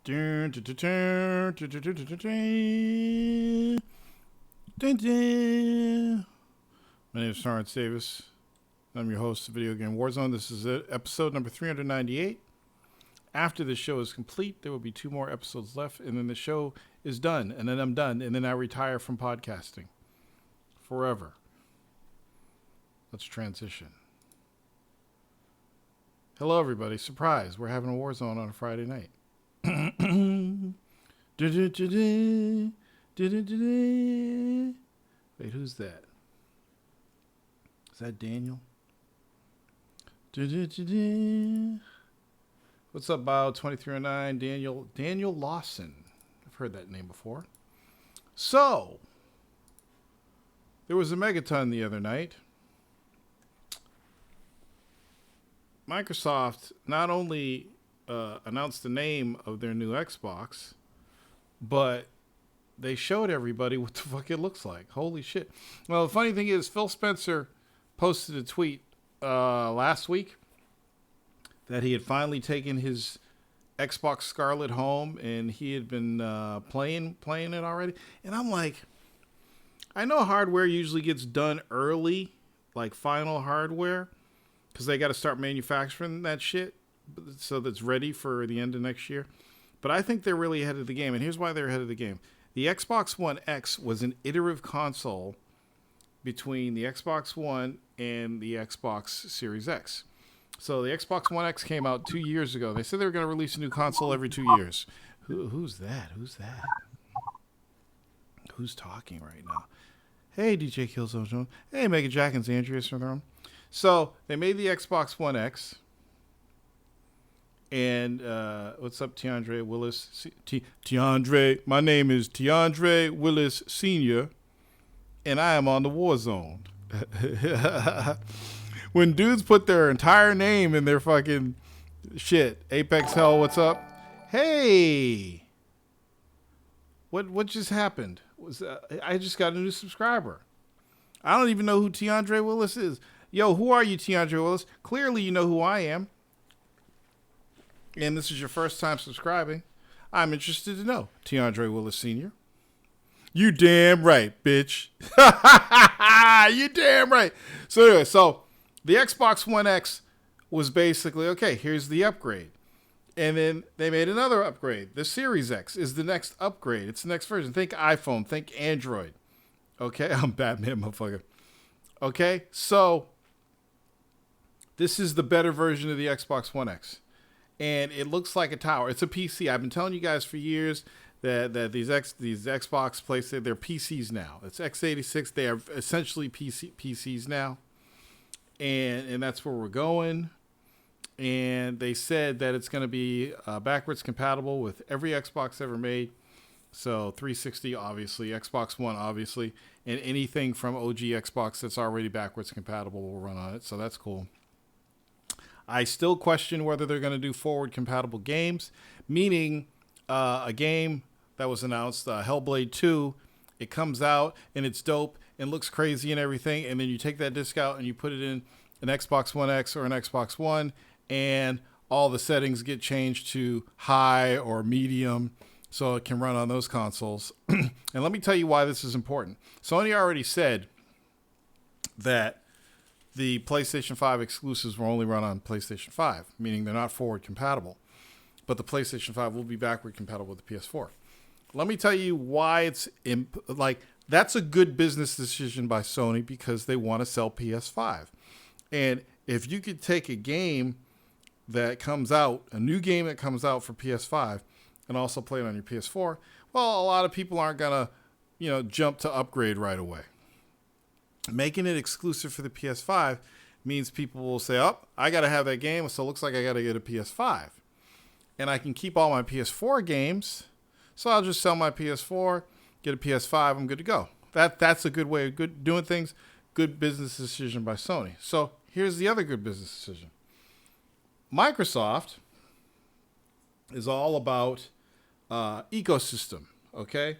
My name is Torrance Davis. I'm your host of Video Game Warzone. This is episode number 398. After the show is complete, there will be 2 more episodes left, and then the show is done, and then I'm done, and then I retire from podcasting forever. Let's transition. Hello, everybody. Surprise. We're having a Warzone on a Friday night. Wait, who's that? Is that Daniel? What's up, Bio 2309? Daniel Lawson. I've heard that name before. So, there was a Megaton the other night. Microsoft not only announced the name of their new Xbox, but they showed everybody what the fuck it looks like. Holy shit. Well, the funny thing is, Phil Spencer posted a tweet last week that he had finally taken his Xbox Scarlet home, and he had been playing it already. And I'm like, I know hardware usually gets done early, like final hardware, because they got to start manufacturing that shit so that's ready for the end of next year. But I think they're really ahead of the game, and here's why they're ahead of the game. The Xbox One X was an iterative console between the Xbox One and the Xbox Series X. So the Xbox One X came out 2 years ago. They said they were going to release a new console every 2 years. Who's that? Who's talking right now? Hey, DJ Killzone. Hey, Mega Jack and Andreas from there. So they made the Xbox One X. And what's up, Tiandre Willis? Tiandre, my name is Tiandre Willis Sr., and I am on the Warzone. When dudes put their entire name in their fucking shit, Apex Hell, what's up? Hey, what just happened? I just got a new subscriber. I don't even know who Tiandre Willis is. Yo, who are you, Tiandre Willis? Clearly, you know who I am. And this is your first time subscribing. I'm interested to know, Tiandre Willis Sr. You damn right, bitch. You damn right. So anyway, the Xbox One X was basically, okay, here's the upgrade. And then they made another upgrade. The Series X is the next upgrade. It's the next version. Think iPhone. Think Android. Okay? I'm Batman, motherfucker. Okay? So, this is the better version of the Xbox One X. And it looks like a tower. It's a PC. I've been telling you guys for years that these Xbox PlayStation, they're PCs now. It's x86. They are essentially PCs now. And that's where we're going. And they said that it's going to be backwards compatible with every Xbox ever made. So 360, obviously. Xbox One, obviously. And anything from OG Xbox that's already backwards compatible will run on it. So that's cool. I still question whether they're going to do forward compatible games, meaning a game that was announced, Hellblade 2, it comes out and it's dope and looks crazy and everything, and then you take that disc out and you put it in an Xbox One X or an Xbox One, and all the settings get changed to high or medium so it can run on those consoles. And let me tell you why this is important. Sony already said that the PlayStation 5 exclusives will only run on PlayStation 5, meaning they're not forward compatible. But the PlayStation 5 will be backward compatible with the PS4. Let me tell you why it's that's a good business decision by Sony, because they want to sell PS5. And if you could take a game that comes out, a new game that comes out for PS5, and also play it on your PS4, well, a lot of people aren't going to, jump to upgrade right away. Making it exclusive for the PS5 means people will say, oh, I got to have that game, so it looks like I got to get a PS5. And I can keep all my PS4 games, so I'll just sell my PS4, get a PS5, I'm good to go. That's a good way of doing things. Good business decision by Sony. So here's the other good business decision. Microsoft is all about ecosystem, okay?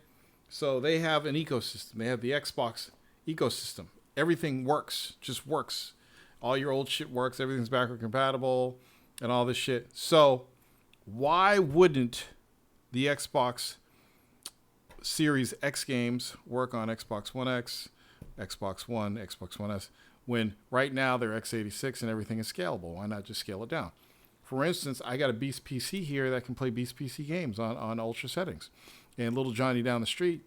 So they have an ecosystem. They have the Xbox ecosystem. Everything works, just works. All your old shit works. Everything's backward compatible and all this shit. So why wouldn't the Xbox Series X games work on Xbox One X, Xbox One, Xbox One S, when right now they're x86 and everything is scalable? Why not just scale it down? For instance, I got a Beast PC here that can play Beast PC games on ultra settings. And little Johnny down the street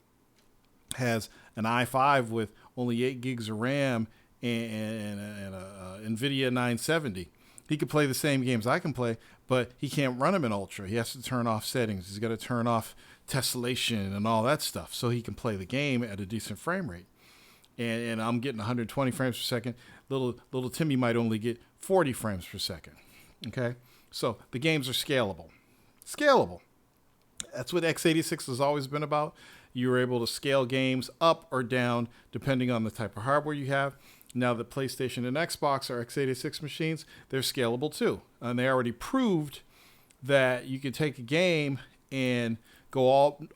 has an i5 with only 8 gigs of RAM and a NVIDIA 970. He could play the same games I can play, but he can't run them in ultra. He has to turn off settings. He's got to turn off tessellation and all that stuff so he can play the game at a decent frame rate. And I'm getting 120 frames per second. Little Timmy might only get 40 frames per second. Okay? So the games are scalable. Scalable. That's what x86 has always been about. You were able to scale games up or down depending on the type of hardware you have. Now the PlayStation and Xbox are x86 machines. They're scalable too. And they already proved that you can take a game and go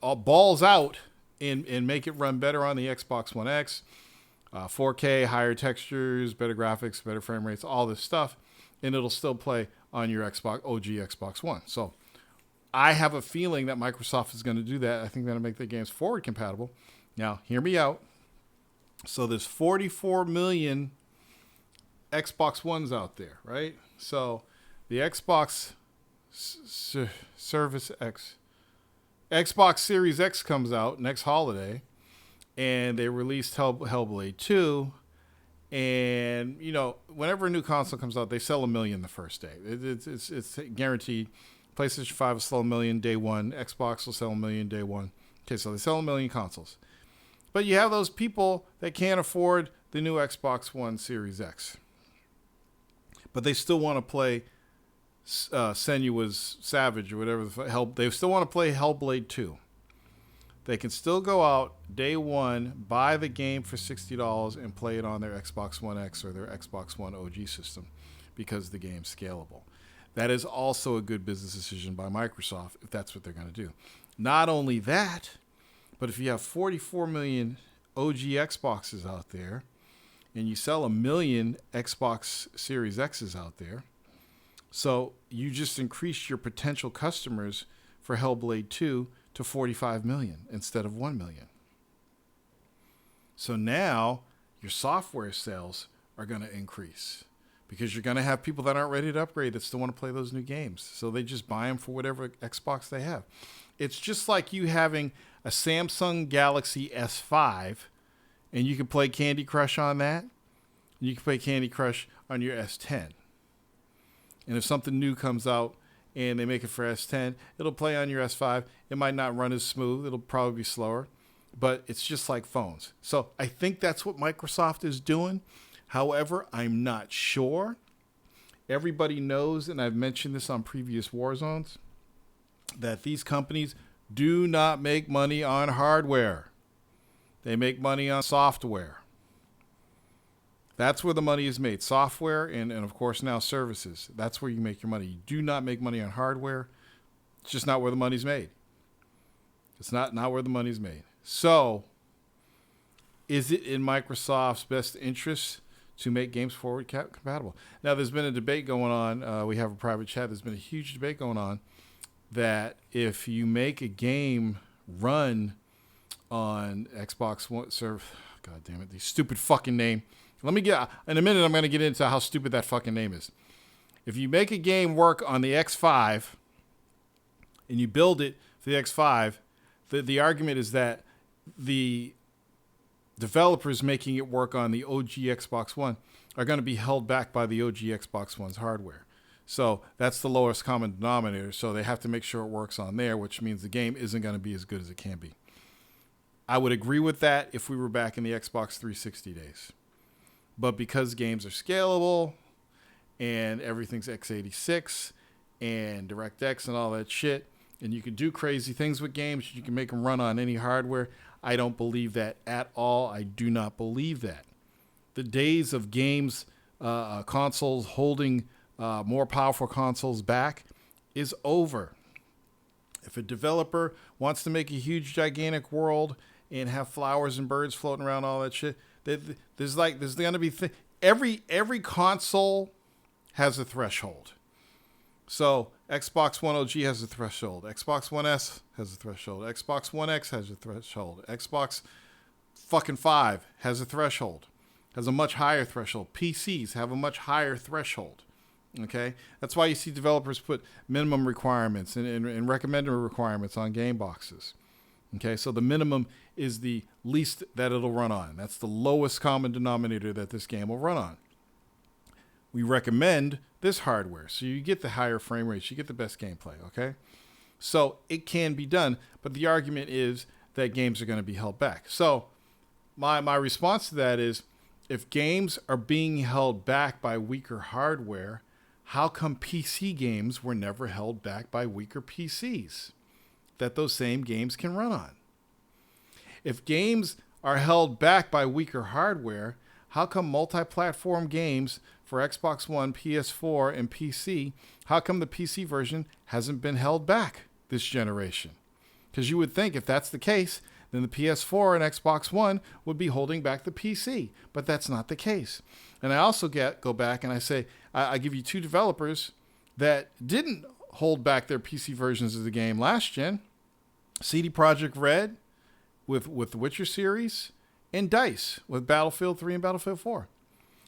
all balls out and make it run better on the Xbox One X. 4K, higher textures, better graphics, better frame rates, all this stuff. And it'll still play on your OG Xbox One. So I have a feeling that Microsoft is going to do that. I think that'll make the games forward compatible. Now, hear me out. So there's 44 million Xbox Ones out there, right? So the Xbox Service X, Xbox Series X comes out next holiday, and they released Hellblade 2. And, you know, whenever a new console comes out, they sell 1 million the first day. It's guaranteed. PlayStation 5 will sell 1 million day one. Xbox will sell 1 million day one. Okay, so they sell 1 million consoles. But you have those people that can't afford the new Xbox One Series X. But they still want to play Senua's Savage or whatever. They still want to play Hellblade 2. They can still go out day one, buy the game for $60 and play it on their Xbox One X or their Xbox One OG system because the game's scalable. That is also a good business decision by Microsoft if that's what they're going to do. Not only that, but if you have 44 million OG Xboxes out there and you sell 1 million Xbox Series X's out there, so you just increased your potential customers for Hellblade 2 to 45 million instead of 1 million. So now your software sales are going to increase because you're going to have people that aren't ready to upgrade that still want to play those new games. So they just buy them for whatever Xbox they have. It's just like you having a Samsung Galaxy S5 and you can play Candy Crush on that. You can play Candy Crush on your S10. And if something new comes out and they make it for S10, it'll play on your S5. It might not run as smooth. It'll probably be slower. But it's just like phones. So I think that's what Microsoft is doing. However, I'm not sure. Everybody knows, and I've mentioned this on previous War Zones, that these companies do not make money on hardware. They make money on software. That's where the money is made. Software and of course now services. That's where you make your money. You do not make money on hardware. It's just not where the money's made. It's not where the money's made. So, is it in Microsoft's best interest to make games forward compatible? Now, there's been a debate going on. We have a private chat. There's been a huge debate going on that if you make a game run on Xbox One, God damn it, the stupid fucking name. In a minute, I'm going to get into how stupid that fucking name is. If you make a game work on the X5 and you build it for the X5, the argument is that the developers making it work on the OG Xbox One are going to be held back by the OG Xbox One's hardware. So that's the lowest common denominator. So they have to make sure it works on there, which means the game isn't going to be as good as it can be. I would agree with that if we were back in the Xbox 360 days. But because games are scalable and everything's x86 and DirectX and all that shit, and you can do crazy things with games, you can make them run on any hardware, I don't believe that at all. I do not believe that. The days of games, consoles holding more powerful consoles back is over. If a developer wants to make a huge, gigantic world and have flowers and birds floating around, all that shit, there's going to be every console has a threshold. So Xbox One OG has a threshold. Xbox One S has a threshold. Xbox One X has a threshold. Xbox fucking 5 has a threshold. Has a much higher threshold. PCs have a much higher threshold. Okay? That's why you see developers put minimum requirements and recommended requirements on game boxes. Okay? So the minimum is the least that it'll run on. That's the lowest common denominator that this game will run on. We recommend this hardware. So you get the higher frame rates. You get the best gameplay. Okay? So it can be done. But the argument is that games are going to be held back. So my response to that is, if games are being held back by weaker hardware, how come PC games were never held back by weaker PCs that those same games can run on? If games are held back by weaker hardware, how come multi-platform games for Xbox One, PS4, and PC, how come the PC version hasn't been held back this generation? Because you would think if that's the case, then the PS4 and Xbox One would be holding back the PC. But that's not the case. And I also go back and I say, I give you two developers that didn't hold back their PC versions of the game last gen. CD Projekt Red with the Witcher series, and DICE with Battlefield 3 and Battlefield 4.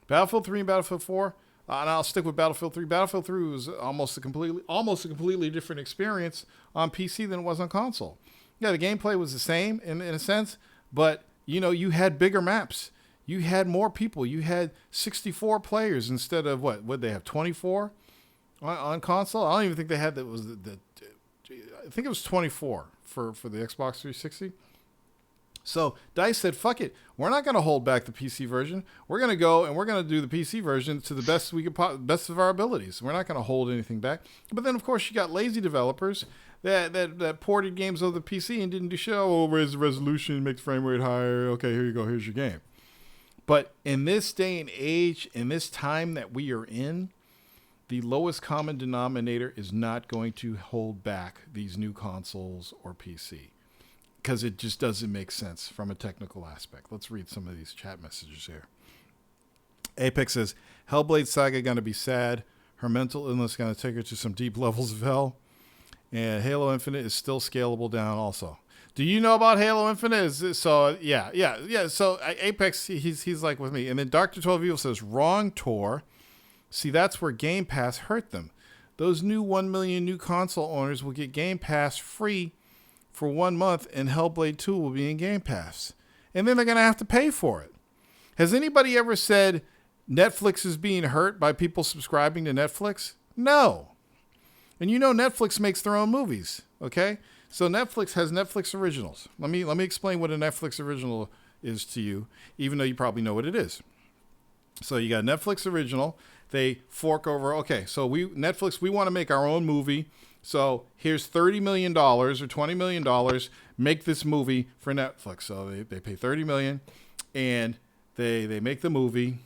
Battlefield 3 and Battlefield 4, and I'll stick with Battlefield 3. Battlefield 3 was almost a completely different experience on PC than it was on console. Yeah, the gameplay was the same in a sense, but you had bigger maps. You had more people. You had 64 players instead of what they have, 24 on console. I don't even think they had that. I think it was 24 for the Xbox 360. So DICE said, fuck it. We're not going to hold back the PC version. We're going to go and we're going to do the PC version to the best best of our abilities. We're not going to hold anything back. But then, of course, you got lazy developers that ported games over the PC and didn't do shit. Oh, raise the resolution, make the frame rate higher. Okay, here you go. Here's your game. But in this day and age, in this time that we are in, the lowest common denominator is not going to hold back these new consoles or PC, because it just doesn't make sense from a technical aspect. Let's read some of these chat messages here. Apex says, Hellblade Saga going to be sad. Her mental illness going to take her to some deep levels of hell. And Halo Infinite is still scalable down also. Do you know about Halo Infinite? So Apex, he's like with me. And then Dr. 12 Evil says, wrong, Tor. See, that's where Game Pass hurt them. Those new 1 million new console owners will get Game Pass free for 1 month, and Hellblade 2 will be in Game Pass. And then they're going to have to pay for it. Has anybody ever said Netflix is being hurt by people subscribing to Netflix? No. And Netflix makes their own movies, okay? So Netflix has Netflix originals. Let me explain what a Netflix original is to you, even though you probably know what it is. So you got Netflix original. They fork over, okay, so Netflix, we want to make our own movie. So here's $30 million or $20 million. Make this movie for Netflix. So they pay $30 million, and they make the movie,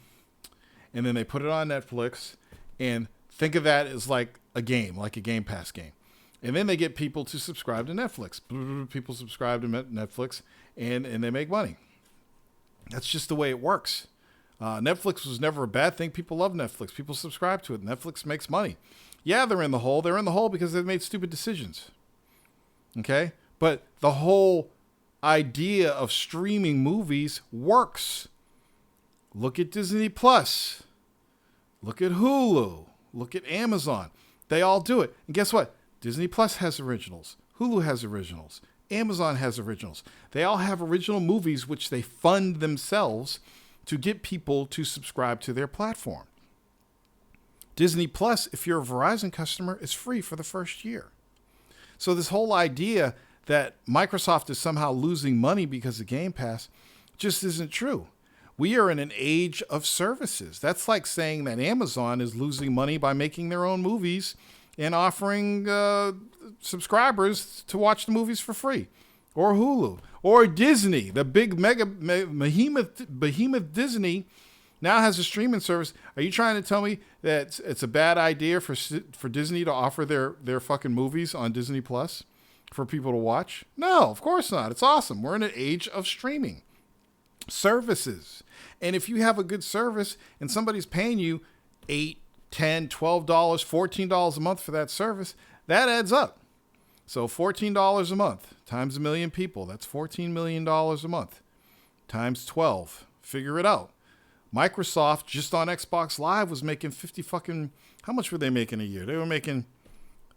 and then they put it on Netflix. And think of that as like a game, like a Game Pass game. And then they get people to subscribe to Netflix. People subscribe to Netflix, and they make money. That's just the way it works. Netflix was never a bad thing. People love Netflix. People subscribe to it. Netflix makes money. Yeah, they're in the hole. They're in the hole because they've made stupid decisions. Okay? But the whole idea of streaming movies works. Look at Disney Plus. Look at Hulu. Look at Amazon. They all do it. And guess what? Disney Plus has originals. Hulu has originals. Amazon has originals. They all have original movies which they fund themselves to get people to subscribe to their platform. Disney Plus, if you're a Verizon customer, is free for the first year. So this whole idea that Microsoft is somehow losing money because of Game Pass just isn't true. We are in an age of services. That's like saying that Amazon is losing money by making their own movies and offering subscribers to watch the movies for free. Or Hulu. Or Disney, the big behemoth Disney now has a streaming service. Are you trying to tell me that it's a bad idea for Disney to offer their fucking movies on Disney Plus for people to watch? No, of course not. It's awesome. We're in an age of streaming services. And if you have a good service and somebody's paying you $8, $10, $12, $14 a month for that service, that adds up. So $14 a month times 1 million people, that's $14 million a month times 12. Figure it out. Microsoft just on Xbox Live was making 50 fucking, how much were they making a year? They were making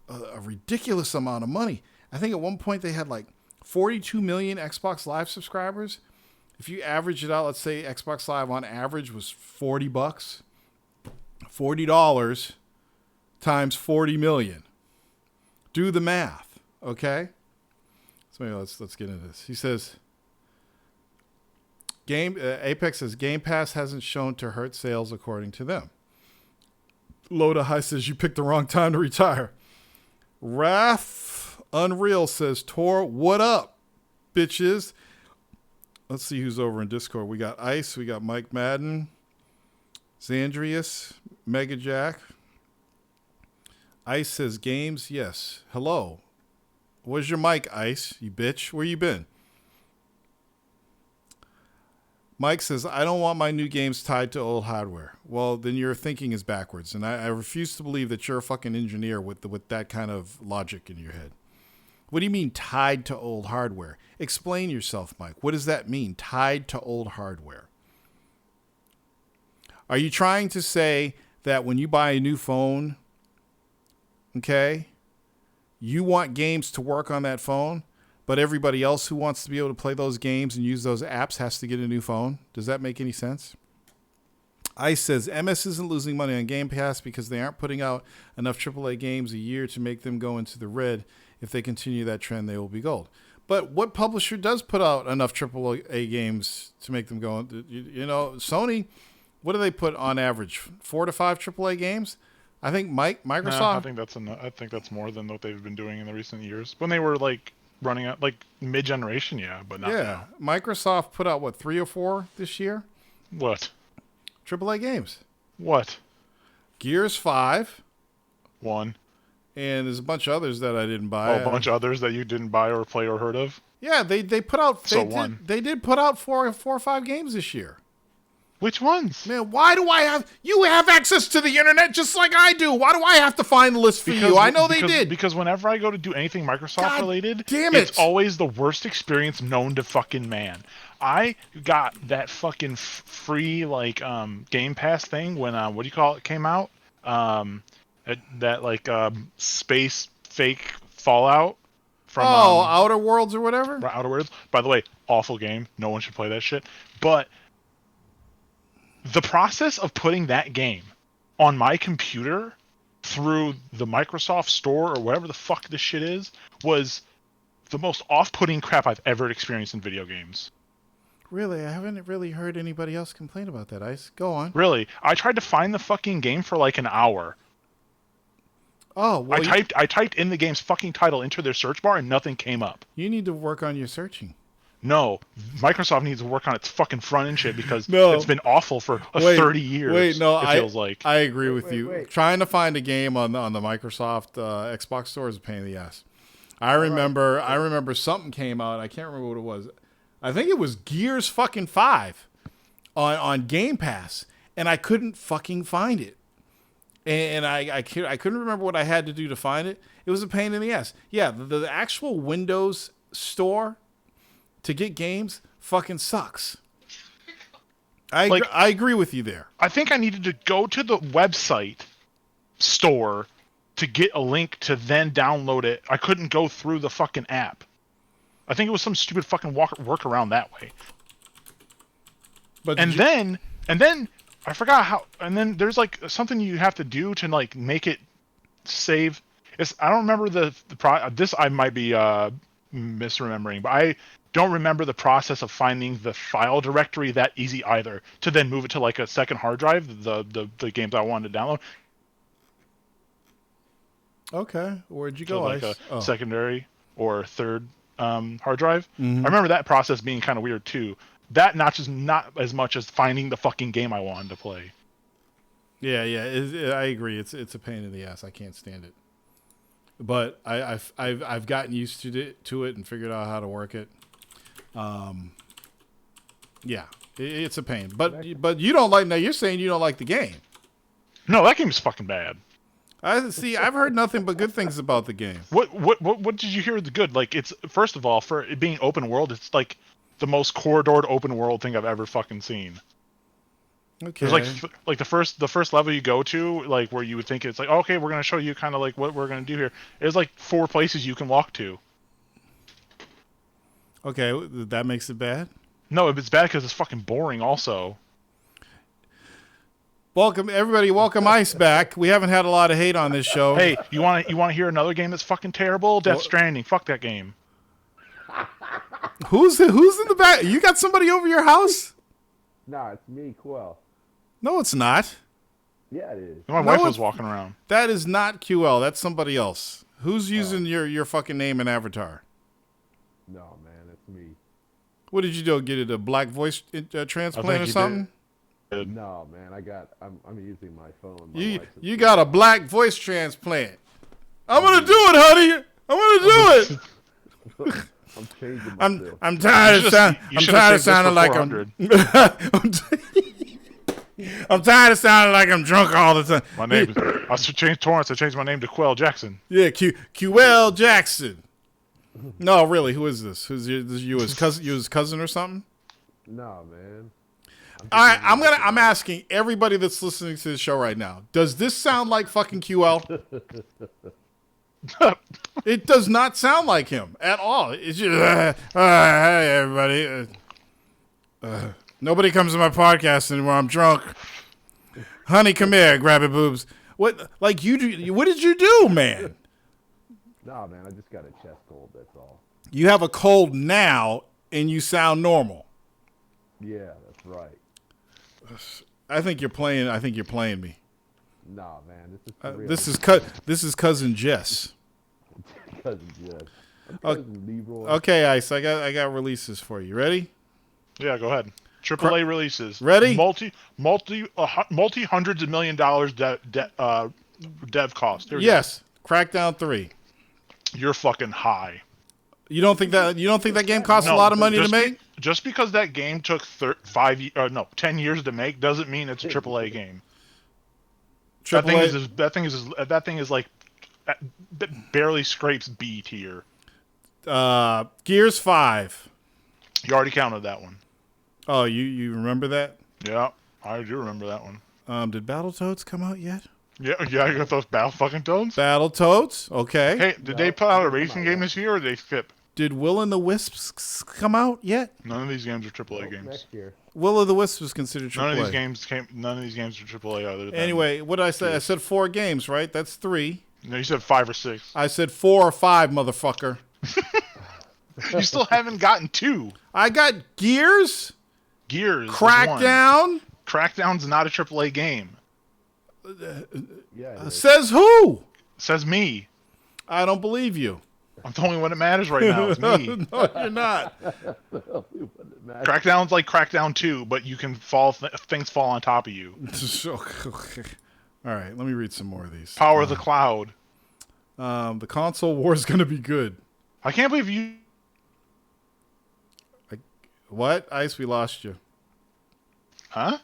a ridiculous amount of money. I think at one point they had like 42 million Xbox Live subscribers. If you average it out, let's say Xbox Live on average was $40. $40 times 40 million. Do the math, okay? So maybe let's get into this. He says, Apex says Game Pass hasn't shown to hurt sales according to them. Loda High says you picked the wrong time to retire. Wrath Unreal says Tor, what up, bitches? Let's see who's over in Discord. We got Ice, we got Mike Madden, Zandrius, Mega Jack. Ice says games, yes. Hello. Where's your mic, Ice? You bitch. Where you been? Mike says, I don't want my new games tied to old hardware. Well, then your thinking is backwards, and I refuse to believe that you're a fucking engineer with that kind of logic in your head. What do you mean tied to old hardware? Explain yourself, Mike. What does that mean, tied to old hardware? Are you trying to say that when you buy a new phone, okay, you want games to work on that phone, but everybody else who wants to be able to play those games and use those apps has to get a new phone? Does that make any sense? Ice says MS isn't losing money on Game Pass because they aren't putting out enough AAA games a year to make them go into the red. If they continue that trend, they will be gold. But what publisher does put out enough AAA games to make them go? You know, Sony, what do they put on average? 4 to 5 AAA games? I think Microsoft. No, I think that's more than what they've been doing in the recent years. When they were like running out like mid-generation, yeah, but not now. Microsoft put out what, 3 or 4 this year? What? AAA games. What? Gears 5. 1. And there's a bunch of others that I didn't buy. Oh, a bunch of others that you didn't buy or play or heard of? Yeah, they put out. They did put out 4 or 5 games this year. Which ones? Man, why do I have... You have access to the internet just like I do. Why do I have to find the list for you? I know they did. Because whenever I go to do anything Microsoft related, damn it, it's always the worst experience known to fucking man. I got that fucking free like Game Pass thing when what do you call it came out? That like space fake Fallout from Outer Worlds or whatever. Outer Worlds. By the way, awful game. No one should play that shit. But the process of putting that game on my computer through the Microsoft Store or whatever the fuck this shit is was the most off-putting crap I've ever experienced in video games. Really? I haven't really heard anybody else complain about that, Ice. Go on. Really? I tried to find the fucking game for like an hour. Oh, well, I typed in the game's fucking title into their search bar and nothing came up. You need to work on your searching. No, Microsoft needs to work on its fucking front end shit because it's been awful for 30 years. It feels like. I agree with you. Trying to find a game on the Microsoft Xbox Store is a pain in the ass. I remember something came out. I can't remember what it was. I think it was Gears fucking 5 on Game Pass, and I couldn't fucking find it. And I couldn't remember what I had to do to find it. It was a pain in the ass. Yeah, the actual Windows Store to get games fucking sucks. I agree with you there. I think I needed to go to the website store to get a link to then download it. I couldn't go through the fucking app. I think it was some stupid fucking workaround that way. But then I forgot how. And then there's like something you have to do to like make it save. I don't remember this. I might be misremembering, but I don't remember the process of finding the file directory that easy either. To then move it to like a second hard drive, the games I wanted to download. Okay, where'd you go? Like a secondary or third hard drive. Mm-hmm. I remember that process being kind of weird too. That not as much as finding the fucking game I wanted to play. Yeah, I agree. It's a pain in the ass. I can't stand it. But I've gotten used to it and figured out how to work it. Yeah, it's a pain. But you don't like. Now you're saying you don't like the game. No, that game's fucking bad. I've heard nothing but good things about the game. What did you hear the good? Like, it's first of all, for it being open world, it's like the most corridored open world thing I've ever fucking seen. Okay. There's like the first level you go to, like where you would think it's like, okay, we're gonna show you kind of like what we're gonna do here. There's like 4 places you can walk to. Okay, that makes it bad. No, it's bad because it's fucking boring. Also, welcome everybody. Welcome Ice back. We haven't had a lot of hate on this show. hey, you want to hear another game that's fucking terrible? Death Stranding. Fuck that game. Who's in the back? You got somebody over your house? Nah, it's me, Quell. No, it's not. Yeah, it is. My wife was walking around. That is not QL. That's somebody else. Who's using your fucking name and avatar? No, man, it's me. What did you do? Get it a black voice transplant or something? No, man, I'm using my phone. You got a black voice transplant. I'm gonna do it, honey. I'm gonna do it. I'm changing myself. I'm tired of sounding like I'm tired of sounding like I'm drunk all the time. My name is. I changed Torrance. I changed my name to Quell Jackson. Yeah, QL Jackson. No, really, who is this? Who's his cousin or something? No, man. All right, I'm asking everybody that's listening to this show right now. Does this sound like fucking QL? It does not sound like him at all. It's just hey everybody. Nobody comes to my podcast anymore. I'm drunk. Honey, come here, grab your boobs. What like you do? What did you do, man? No, man, I just got a chest cold. That's all. You have a cold now, and you sound normal. Yeah, that's right. I think you're playing me. Nah, man, this is this is cousin Jess. cousin Jess. Cousin Leroy. Okay, Ice. I got releases for you. Ready? Yeah, go ahead. AAA releases. Ready? Multi hundreds of $1 million dev cost. Yes. Crackdown 3. You're fucking high. You don't think that game costs a lot of money to make? Just because that game took 10 years to make doesn't mean it's a AAA game. That thing is like barely scrapes B tier. Gears 5. You already counted that one. Oh, you remember that? Yeah, I do remember that one. Did Battletoads come out yet? Yeah, I got those battle fucking toads. Battletoads, okay. Hey, did they put out a racing game this year, or did they skip? Did Will and the Wisps come out yet? None of these games are AAA games. Next year. Will of the Wisps was considered AAA. None of these games are AAA either. Anyway, what did I say? I said 4 games, right? That's 3. No, you said 5 or 6. I said 4 or 5, motherfucker. You still haven't gotten 2. I got Gears. Gears. Crackdown. Crackdown's not a AAA game. Yeah. Says who? Says me. I don't believe you. I'm the only one that matters right now. It's me. No, you're not. Crackdown's like Crackdown 2, but you can things fall on top of you. Okay. All right, let me read some more of these. Power of the cloud. The console war is going to be good. I can't believe you. What? Ice, we lost you. Huh?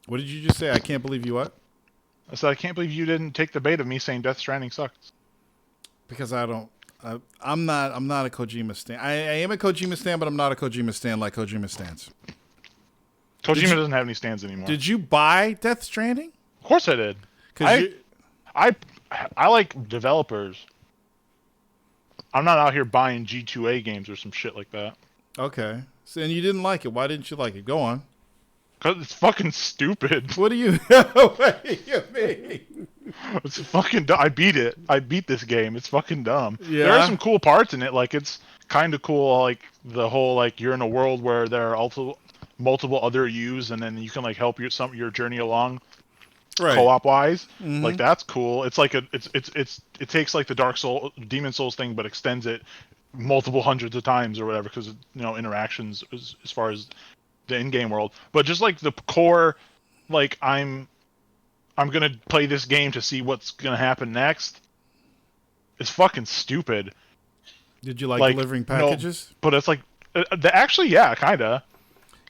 What did you just say? I can't believe you what? I said I can't believe you didn't take the bait of me saying Death Stranding sucks. Because I don't. I'm not a Kojima stan. I am a Kojima stan, but I'm not a Kojima stan like Kojima stans. Kojima doesn't have any stands anymore. Did you buy Death Stranding? Of course I did. I like developers. I'm not out here buying G2A games or some shit like that. Okay. So, and you didn't like it. Why didn't you like it? Go on. Because it's fucking stupid. What do you mean? It's fucking dumb. I beat it. I beat this game. It's fucking dumb. Yeah. There are some cool parts in it. Like, it's kind of cool. Like, the whole, like, you're in a world where there are also multiple other yous, and then you can, like, help your journey along. Right. Co-op wise. Mm-hmm. Like, that's cool. It's like it takes, like, the Demon Souls thing, but extends it multiple hundreds of times or whatever, because, interactions as far as the in-game world. But just like the core, like I'm gonna play this game to see what's gonna happen next. It's fucking stupid. Did you like delivering packages? No, but it's like actually, yeah, kinda.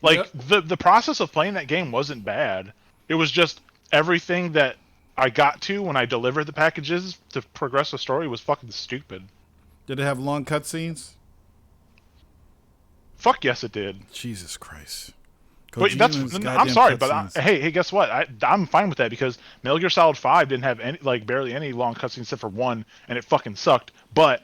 Like the process of playing that game wasn't bad. It was just everything that I got to when I delivered the packages to progress the story was fucking stupid. Did it have long cutscenes? Fuck yes, it did. Jesus Christ. But Kojima's I'm goddamn sorry, but cutscenes. hey, guess what? I'm fine with that because Metal Gear Solid 5 didn't have any, like, barely any long cutscenes except for one, and it fucking sucked. But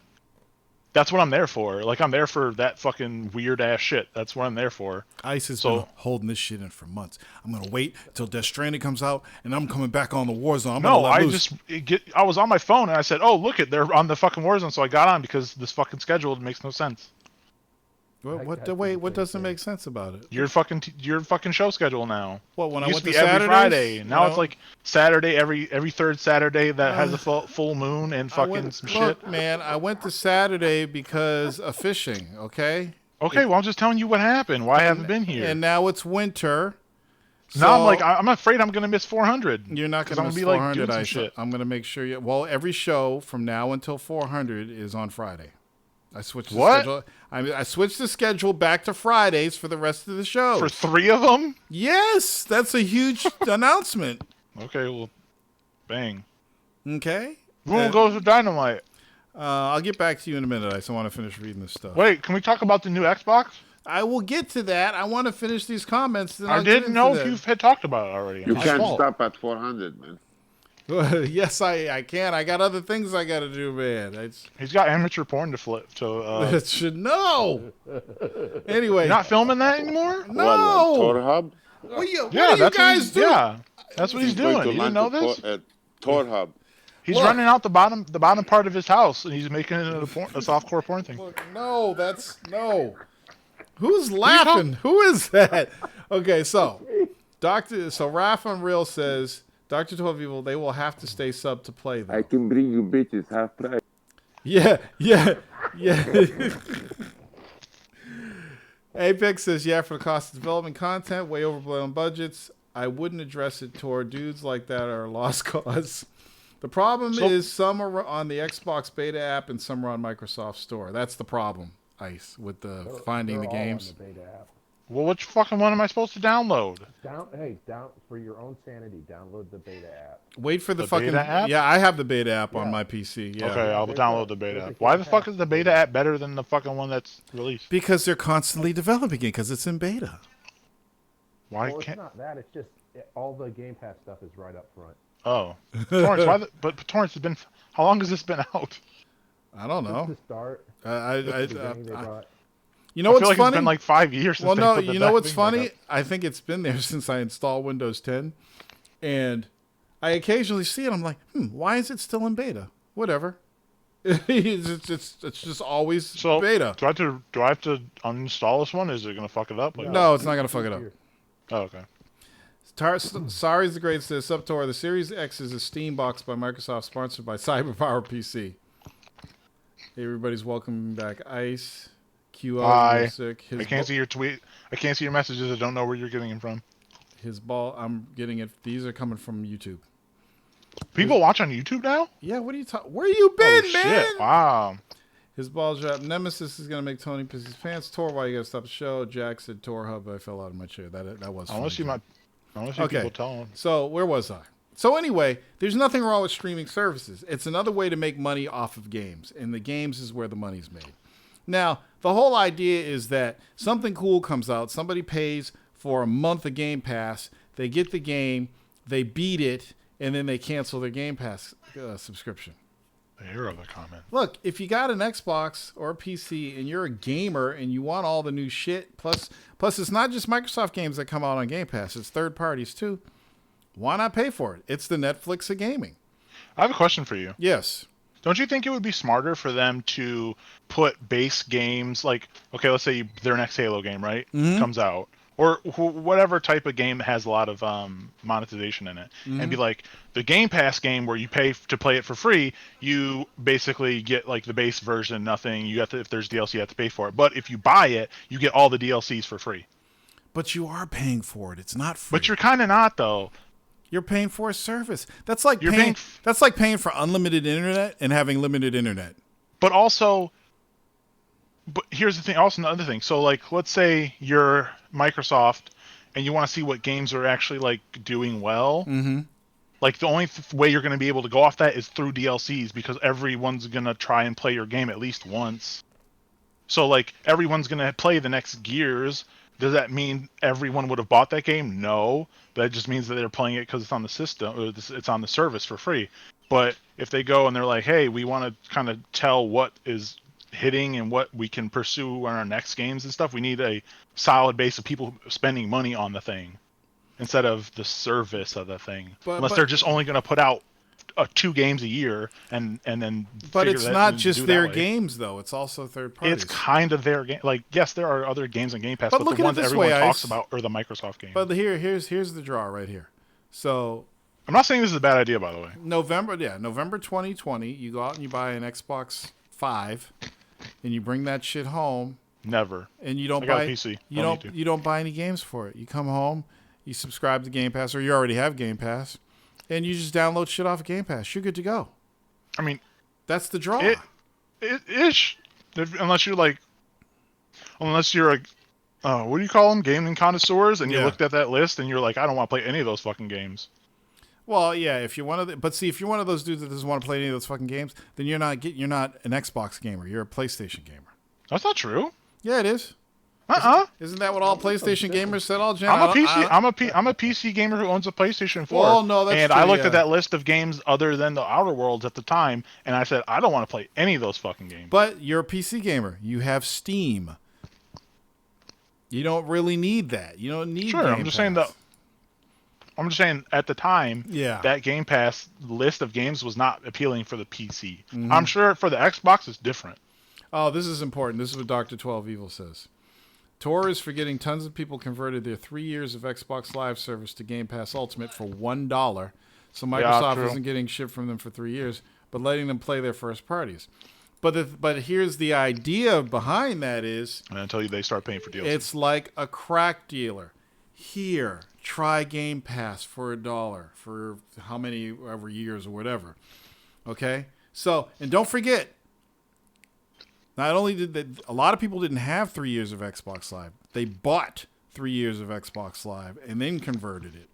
that's what I'm there for. Like, I'm there for that fucking weird ass shit. That's what I'm there for. Ice has been holding this shit in for months. I'm gonna wait till Death Stranding comes out, and I'm coming back on the Warzone. I'm gonna let loose. I was on my phone and I said, "Oh, look it, they're on the fucking Warzone." So I got on because this fucking schedule makes no sense. What doesn't make sense about it? Your fucking show schedule now. What, when it I used went to be to every Saturdays? Friday. Now it's like Saturday every third Saturday that has a full moon and fucking some shit. Look, man, I went to Saturday because of fishing. Okay. Okay, well I'm just telling you what happened. Why I haven't been here. And now it's winter. Now I'm like, I'm afraid I'm gonna miss 400. You're not gonna miss be 400. Like, shit. I'm gonna make sure you. Well, every show from now until 400 is on Friday. I switched the schedule. I switched the schedule back to Fridays for the rest of the shows. For 3 of them? Yes, that's a huge announcement. Okay, well, bang. Okay. Boom goes with Dynamite. I'll get back to you in a minute. I just want to finish reading this stuff. Wait, can we talk about the new Xbox? I will get to that. I want to finish these comments. Then I didn't know if you had talked about it already. You can't stop at 400, man. Yes, I can. I got other things I got to do, man. He's got amateur porn to flip. It should no. Anyway, you're not filming that anymore? No. Tor Hub? What do you guys do? Yeah, that's what he's doing. You didn't know this? Tor Hub. He's running out the bottom part of his house, and he's making it a softcore porn thing. Look, no. Who's laughing? Who is that? Okay, so Raph Unreal says, Dr. 12 Evil, they will have to stay sub to play though. I can bring you bitches half price. Yeah. Apex says, yeah, for the cost of development content, way overblown budgets. I wouldn't address it toward dudes like that are a lost cause. The problem is some are on the Xbox beta app and some are on Microsoft Store. That's the problem, Ice, with the finding the games. On the beta app. Well, which fucking one am I supposed to download? Down for your own sanity. Download the beta app. Wait for the fucking beta app? Yeah, I have the beta app on my PC. Yeah. Okay, I'll download the beta app. Why the fuck is the beta app better than the fucking one that's released? Because they're constantly developing it because it's in beta. Why Well, can't? it's not that. It's just all the Game Pass stuff is right up front. Oh, Torrance. But Torrance has been. How long has this been out? I don't know. Since the start. You know what's like funny? It's been like 5 years. Since well, no, put the you know what's thing funny? back up. I think it's been there since I installed Windows 10, and I occasionally see it. I'm like, why is it still in beta? Whatever. it's just always beta. Do I have to uninstall this one? Is it gonna fuck it up? Like, no, it's not gonna fuck it up. Oh, okay. Sorry is the great says Subtor. The Series X is a Steam box by Microsoft, sponsored by CyberPower PC. Hey, everybody's welcome back. Ice, QL, music. I can't see your tweet. I can't see your messages. I don't know where you're getting them from. His ball. I'm getting it. These are coming from YouTube. People watch on YouTube now? Yeah. What are you talking? Where you been, man? Shit. Wow. His ball drop. Nemesis is gonna make Tony piss his pants. Tor, why you gotta stop the show? Jack said Tor Hub. I fell out of my chair. That was. I want to see people tell them. So where was I? So anyway, there's nothing wrong with streaming services. It's another way to make money off of games, and the games is where the money's made. Now, the whole idea is that something cool comes out. Somebody pays for a month of Game Pass. They get the game, they beat it, and then they cancel their Game Pass subscription. The hero of the comment. Look, if you got an Xbox or a PC and you're a gamer and you want all the new shit, plus it's not just Microsoft games that come out on Game Pass, it's third parties too. Why not pay for it? It's the Netflix of gaming. I have a question for you. Yes. Don't you think it would be smarter for them to put base games like, okay, let's say their next Halo game, right, comes out, or whatever type of game that has a lot of monetization in it, and be like, the Game Pass game where you pay to play it for free, you basically get like the base version, nothing. You have to, if there's DLC, you have to pay for it. But if you buy it, you get all the DLCs for free. But you are paying for it. It's not free. But you're kind of not though. You're paying for a service. That's like that's like paying for unlimited internet and having limited internet. But here's the thing. Also, another thing. So, like, let's say you're Microsoft and you want to see what games are actually like doing well. Like the only way you're going to be able to go off that is through DLCs because everyone's going to try and play your game at least once. So like everyone's going to play the next Gears. Does that mean everyone would have bought that game? No, that just means that they're playing it because it's on the system, or it's on the service for free. But if they go and they're like, hey, we want to kind of tell what is hitting and what we can pursue on our next games and stuff, we need a solid base of people spending money on the thing instead of the service of the thing. Unless they're just only going to put out 2 games a year and then. But it's not just their games though; it's also third parties. It's kind of their game. Like, yes, there are other games on Game Pass, but the ones that everyone talks about are the Microsoft games. But here's the draw right here. So I'm not saying this is a bad idea, by the way. November 2020, you go out and you buy an Xbox 5, and you bring that shit home. Never. And you don't buy a PC. You don't buy any games for it. You come home, you subscribe to Game Pass, or you already have Game Pass, and you just download shit off of Game Pass. You're good to go. I mean, that's the draw. Ish. Unless you're like, what do you call them? Gaming connoisseurs, and you looked at that list and you're like, I don't want to play any of those fucking games. Well, yeah, if you're one of those dudes that doesn't want to play any of those fucking games, then you're not an Xbox gamer. You're a PlayStation gamer. That's not true. Yeah, it is. Isn't that what all PlayStation gamers said all Jan? I'm a PC gamer who owns a PlayStation 4. Well, no, that's and true, I looked at that list of games other than the Outer Worlds at the time, and I said, I don't want to play any of those fucking games. But you're a PC gamer. You have Steam. You don't really need that. You don't need Sure, Game I'm just Pass. saying that. I'm just saying at the time, that Game Pass list of games was not appealing for the PC. Mm-hmm. I'm sure for the Xbox it's different. Oh, this is important. This is what Dr. 12 Evil says. Tor is forgetting tons of people converted their 3 years of Xbox Live service to Game Pass Ultimate for $1. So Microsoft isn't getting shit from them for 3 years, but letting them play their first parties. But here's the idea behind that is... And until they start paying for deals. It's like a crack dealer. Here, try Game Pass for $1 for how many ever years or whatever. Okay? So, and don't forget, not only did a lot of people didn't have 3 years of Xbox Live, they bought 3 years of Xbox Live and then converted it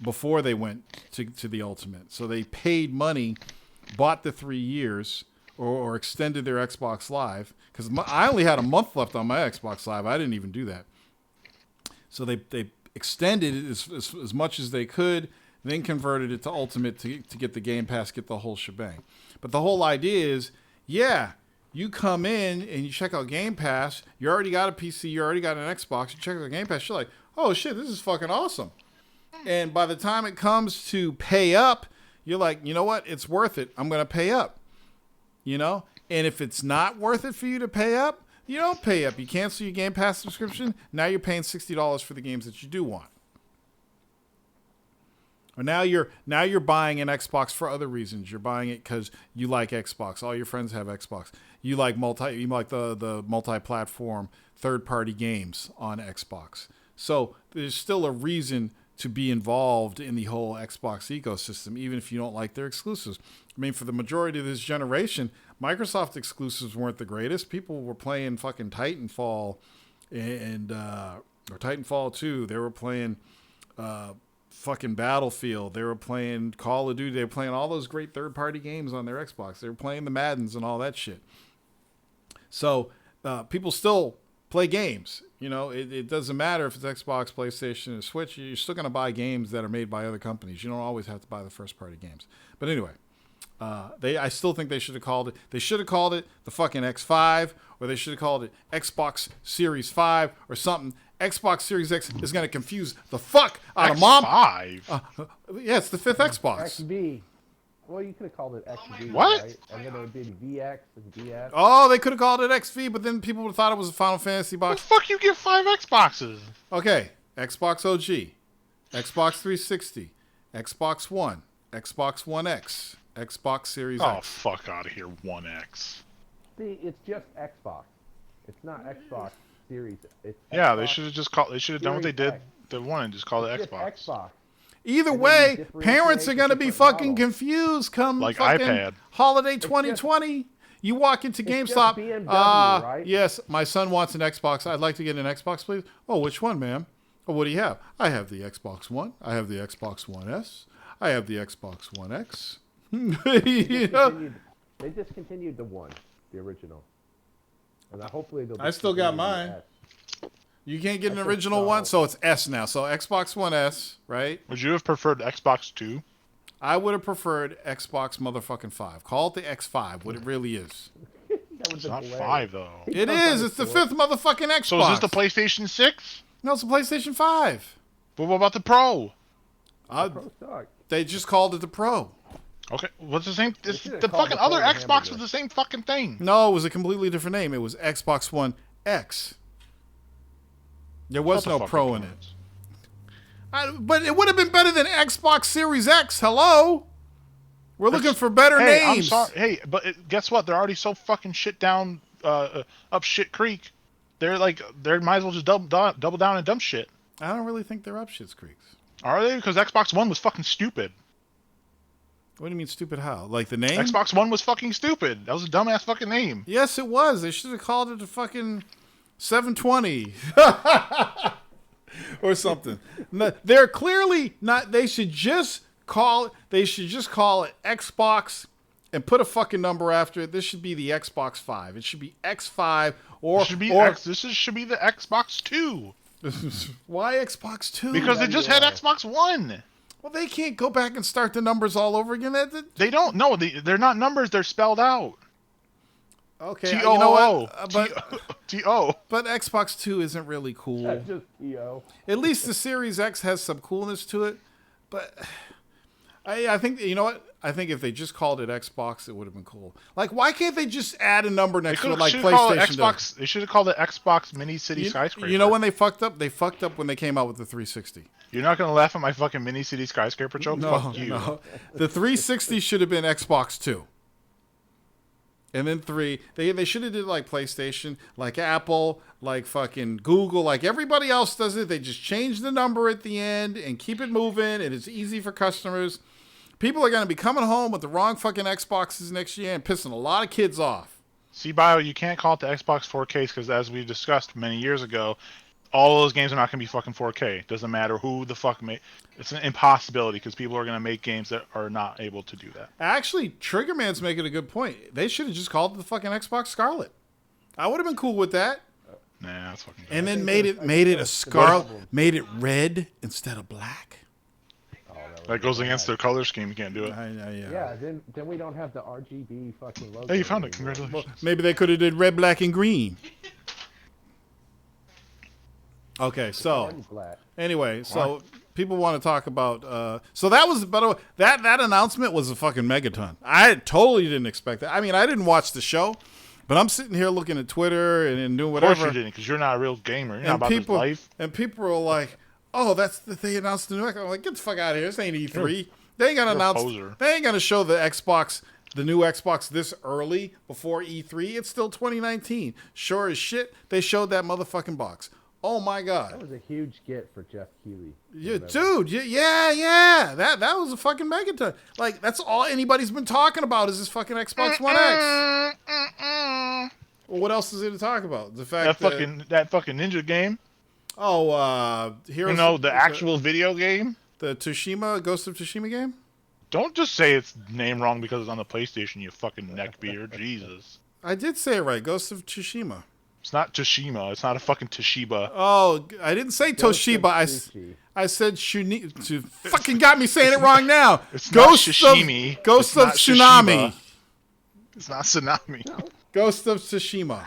before they went to the Ultimate. So they paid money, bought the 3 years, or extended their Xbox Live. Because I only had a month left on my Xbox Live. I didn't even do that. So they extended it as much as they could, then converted it to Ultimate to get the Game Pass, get the whole shebang. But the whole idea is, you come in and you check out Game Pass, you already got a PC, you already got an Xbox, you check out Game Pass, you're like, oh shit, this is fucking awesome. And by the time it comes to pay up, you're like, you know what, it's worth it, I'm going to pay up. You know? And if it's not worth it for you to pay up, you don't pay up. You cancel your Game Pass subscription, now you're paying $60 for the games that you do want. Or now you're buying an Xbox for other reasons. You're buying it because you like Xbox. All your friends have Xbox. You like the multi-platform third-party games on Xbox. So there's still a reason to be involved in the whole Xbox ecosystem, even if you don't like their exclusives. I mean, for the majority of this generation, Microsoft exclusives weren't the greatest. People were playing fucking Titanfall or Titanfall 2. They were playing fucking Battlefield. They were playing Call of Duty. They were playing all those great third-party games on their Xbox. They were playing the Maddens and all that shit. So people still play games. You know, it doesn't matter if it's Xbox, PlayStation, or Switch. You're still going to buy games that are made by other companies. You don't always have to buy the first-party games. But anyway, I still think they should have called it. They should have called it the fucking X5, or they should have called it Xbox Series 5 or something. Xbox Series X is going to confuse the fuck out of mom. X5? Yeah, it's the fifth Xbox. XB. Well, you could have called it XB, what? Right? And then it would be VX and VS. Oh, they could have called it XV, but then people would have thought it was a Final Fantasy box. The fuck you get 5 Xboxes? Okay, Xbox OG, Xbox 360, Xbox One, Xbox One X, Xbox Series X. Oh, fuck out of here, 1X. See, it's just Xbox. It's not Xbox Series. It's Yeah, Xbox they should have just called. They should have done what they did. X. The one and just called it It's Xbox. just Xbox. Either And then way, you differentiate parents are the going to be different fucking models. confused come Like fucking iPad. holiday 2020. You walk into just GameStop. BMW, right? Yes, my son wants an Xbox. I'd like to get an Xbox, please. Oh, which one, ma'am? Oh, what do you have? I have the Xbox One. I have the Xbox One S. I have the Xbox One X. They discontinued the one, the original. And hopefully they'll I still got discontinue the mine. S. You can't get an I think original so. one, so it's S now. So Xbox One S, right? Would you have preferred Xbox 2? I would have preferred Xbox motherfucking 5. Call it the X5, what it really is. That was It's not hilarious. 5 though. It is. It's the fifth motherfucking Xbox. So is this the PlayStation 6? No, it's the PlayStation 5. But what about the Pro? Pro suck. They just called it the Pro. Okay, what's the same? should've The called fucking the other Pro the Xbox hamburger. was the same fucking thing. No, it was a completely different name. It was Xbox One X. There was Shut the no fuck Pro up, in it. Lawrence. But it would have been better than Xbox Series X. Hello? We're looking for better Hey, I'm names. sorry. Hey, but guess what? They're already so fucking shit down, up shit creek. They're might as well just double down and dump shit. I don't really think they're up shit's creeks. Are they? Because Xbox One was fucking stupid. What do you mean stupid how? Like the name? Xbox One was fucking stupid. That was a dumbass fucking name. Yes, it was. They should have called it the fucking 720 or something. No, they're clearly not. They should just call it. They should just call it Xbox and put a fucking number after it. This should be the Xbox 5. It should be X5 or This should be or should be the Xbox 2 why Xbox 2? because they just had Xbox One. Well, they can't go back and start the numbers all over again. They don't. No, they're not numbers. They're spelled out. Okay, T-O-O. you know what? T-O. But Xbox 2 isn't really cool. That's just EO. At least the Series X has some coolness to it. But I think, you know what? I think if they just called it Xbox, it would have been cool. Like, why can't they just add a number They next to it should like have called it PlayStation does? Xbox. They should have called it Xbox Mini City Skyscraper. You know when they fucked up? They fucked up when they came out with the 360. You're not gonna laugh at my fucking Mini City Skyscraper joke? Fuck you. No. The 360 should have been Xbox 2. And then 3. They should have did like PlayStation, like Apple, like fucking Google, like everybody else does it. They just change the number at the end and keep it moving, and it's easy for customers. People are going to be coming home with the wrong fucking Xboxes next year and pissing a lot of kids off. See, Bio, you can't call it the Xbox 4K because, as we discussed many years ago, all those games are not going to be fucking 4K. Doesn't matter who the fuck made. It's an impossibility because people are going to make games that are not able to do that. Actually, Triggerman's making a good point. They should have just called it the fucking Xbox Scarlet. I would have been cool with that. Nah, that's fucking. And then made it a scarlet, made it red instead of black. That goes against their color scheme. You can't do it. Yeah, then we don't have the RGB fucking logo. Hey, you found it. anymore. Congratulations. Maybe they could have did red, black, and green. Okay, so Already black. anyway, so people want to talk about. So that was, by the way, that announcement was a fucking megaton. I totally didn't expect that. I mean, I didn't watch the show, but I'm sitting here looking at Twitter and doing Of course whatever. you didn't, because you're not a real gamer. You're not And about this life. people are like, "Oh, that's they announced the new Xbox." I'm like, "Get the fuck out of here! This ain't E3. They ain't gonna You're a announce. poser. They ain't gonna show the Xbox, the new Xbox, this early before E3. It's still 2019. Sure as shit, they showed that motherfucking box. Oh my god, That was a huge get for Jeff Keighley. yeah, dude, yeah. That was a fucking megaton. Like that's all anybody's been talking about is this fucking Xbox One X. Well, what else is there to talk about? The fact That fucking ninja game. Heroes, The actual video game. the Tsushima Ghost of Tsushima game. Don't just say its name wrong because it's on the PlayStation, you fucking neckbeard. Jesus. I did say it right. Ghost of Tsushima. It's not Toshima. It's not a fucking Toshiba. Oh, I didn't say Ghost of Toshiba. Sushi. I said Shuni. Fucking got me saying it wrong now. It's not sashimi. Ghost of It's not Tsunami. Toshiba. It's not Tsunami. Ghost of Tsushima.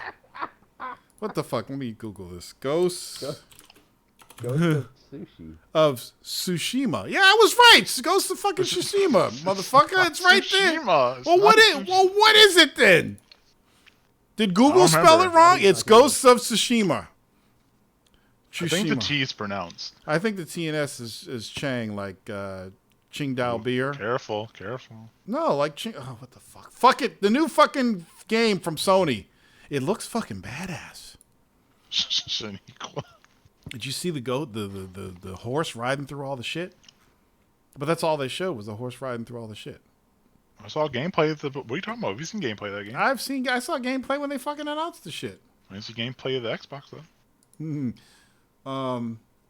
What the fuck? Let me Google this. Ghost Ghost of Sushi. of Tsushima. Yeah, I was right. It's Ghost of fucking Tsushima, motherfucker. It's right there. Tsushima. It's Well, not Tsushima. what is it then? Did Google don't spell it remember. wrong? It's Ghosts of Tsushima. I think the Tsushima. T is pronounced. I think the T and S is Chang, like Qingdao beer. Careful. No, like oh, what the fuck? Fuck it. The new fucking game from Sony. It looks fucking badass. Shaniqua. Did you see the goat, the horse riding through all the shit? But that's all they showed was the horse riding through all the shit. I saw gameplay of the. What are you talking about? Have you seen gameplay of that game? I saw gameplay when they fucking announced the shit. I didn't see gameplay of the Xbox though.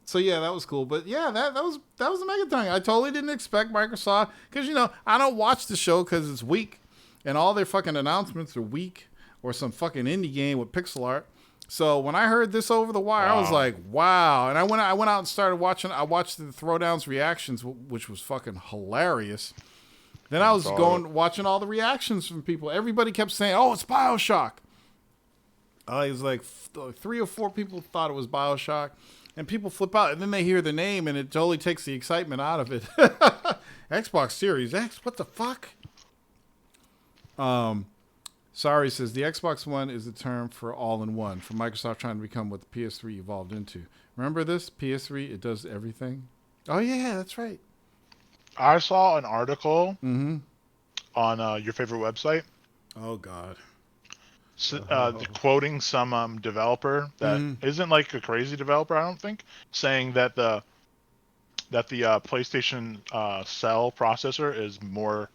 So yeah, that was cool. But yeah, that was the Megaton. I totally didn't expect Microsoft because I don't watch the show because it's weak, and all their fucking announcements are weak or some fucking indie game with pixel art. So when I heard this over the wire, I was like, wow. And I went out and started watching. I watched the Throwdown's reactions, which was fucking hilarious. Then I was watching all the reactions from people. Everybody kept saying, "Oh, it's BioShock." It was like 3 or 4 people thought it was BioShock. And people flip out, and then they hear the name, and it totally takes the excitement out of it. Xbox Series X, what the fuck? Sorry says, the Xbox One is the term for all-in-one, for Microsoft trying to become what the PS3 evolved into. Remember this? PS3, it does everything. Oh, yeah, that's right. I saw an article on your favorite website. Oh, God. Quoting some developer that isn't like a crazy developer, I don't think, saying that the PlayStation Cell processor is more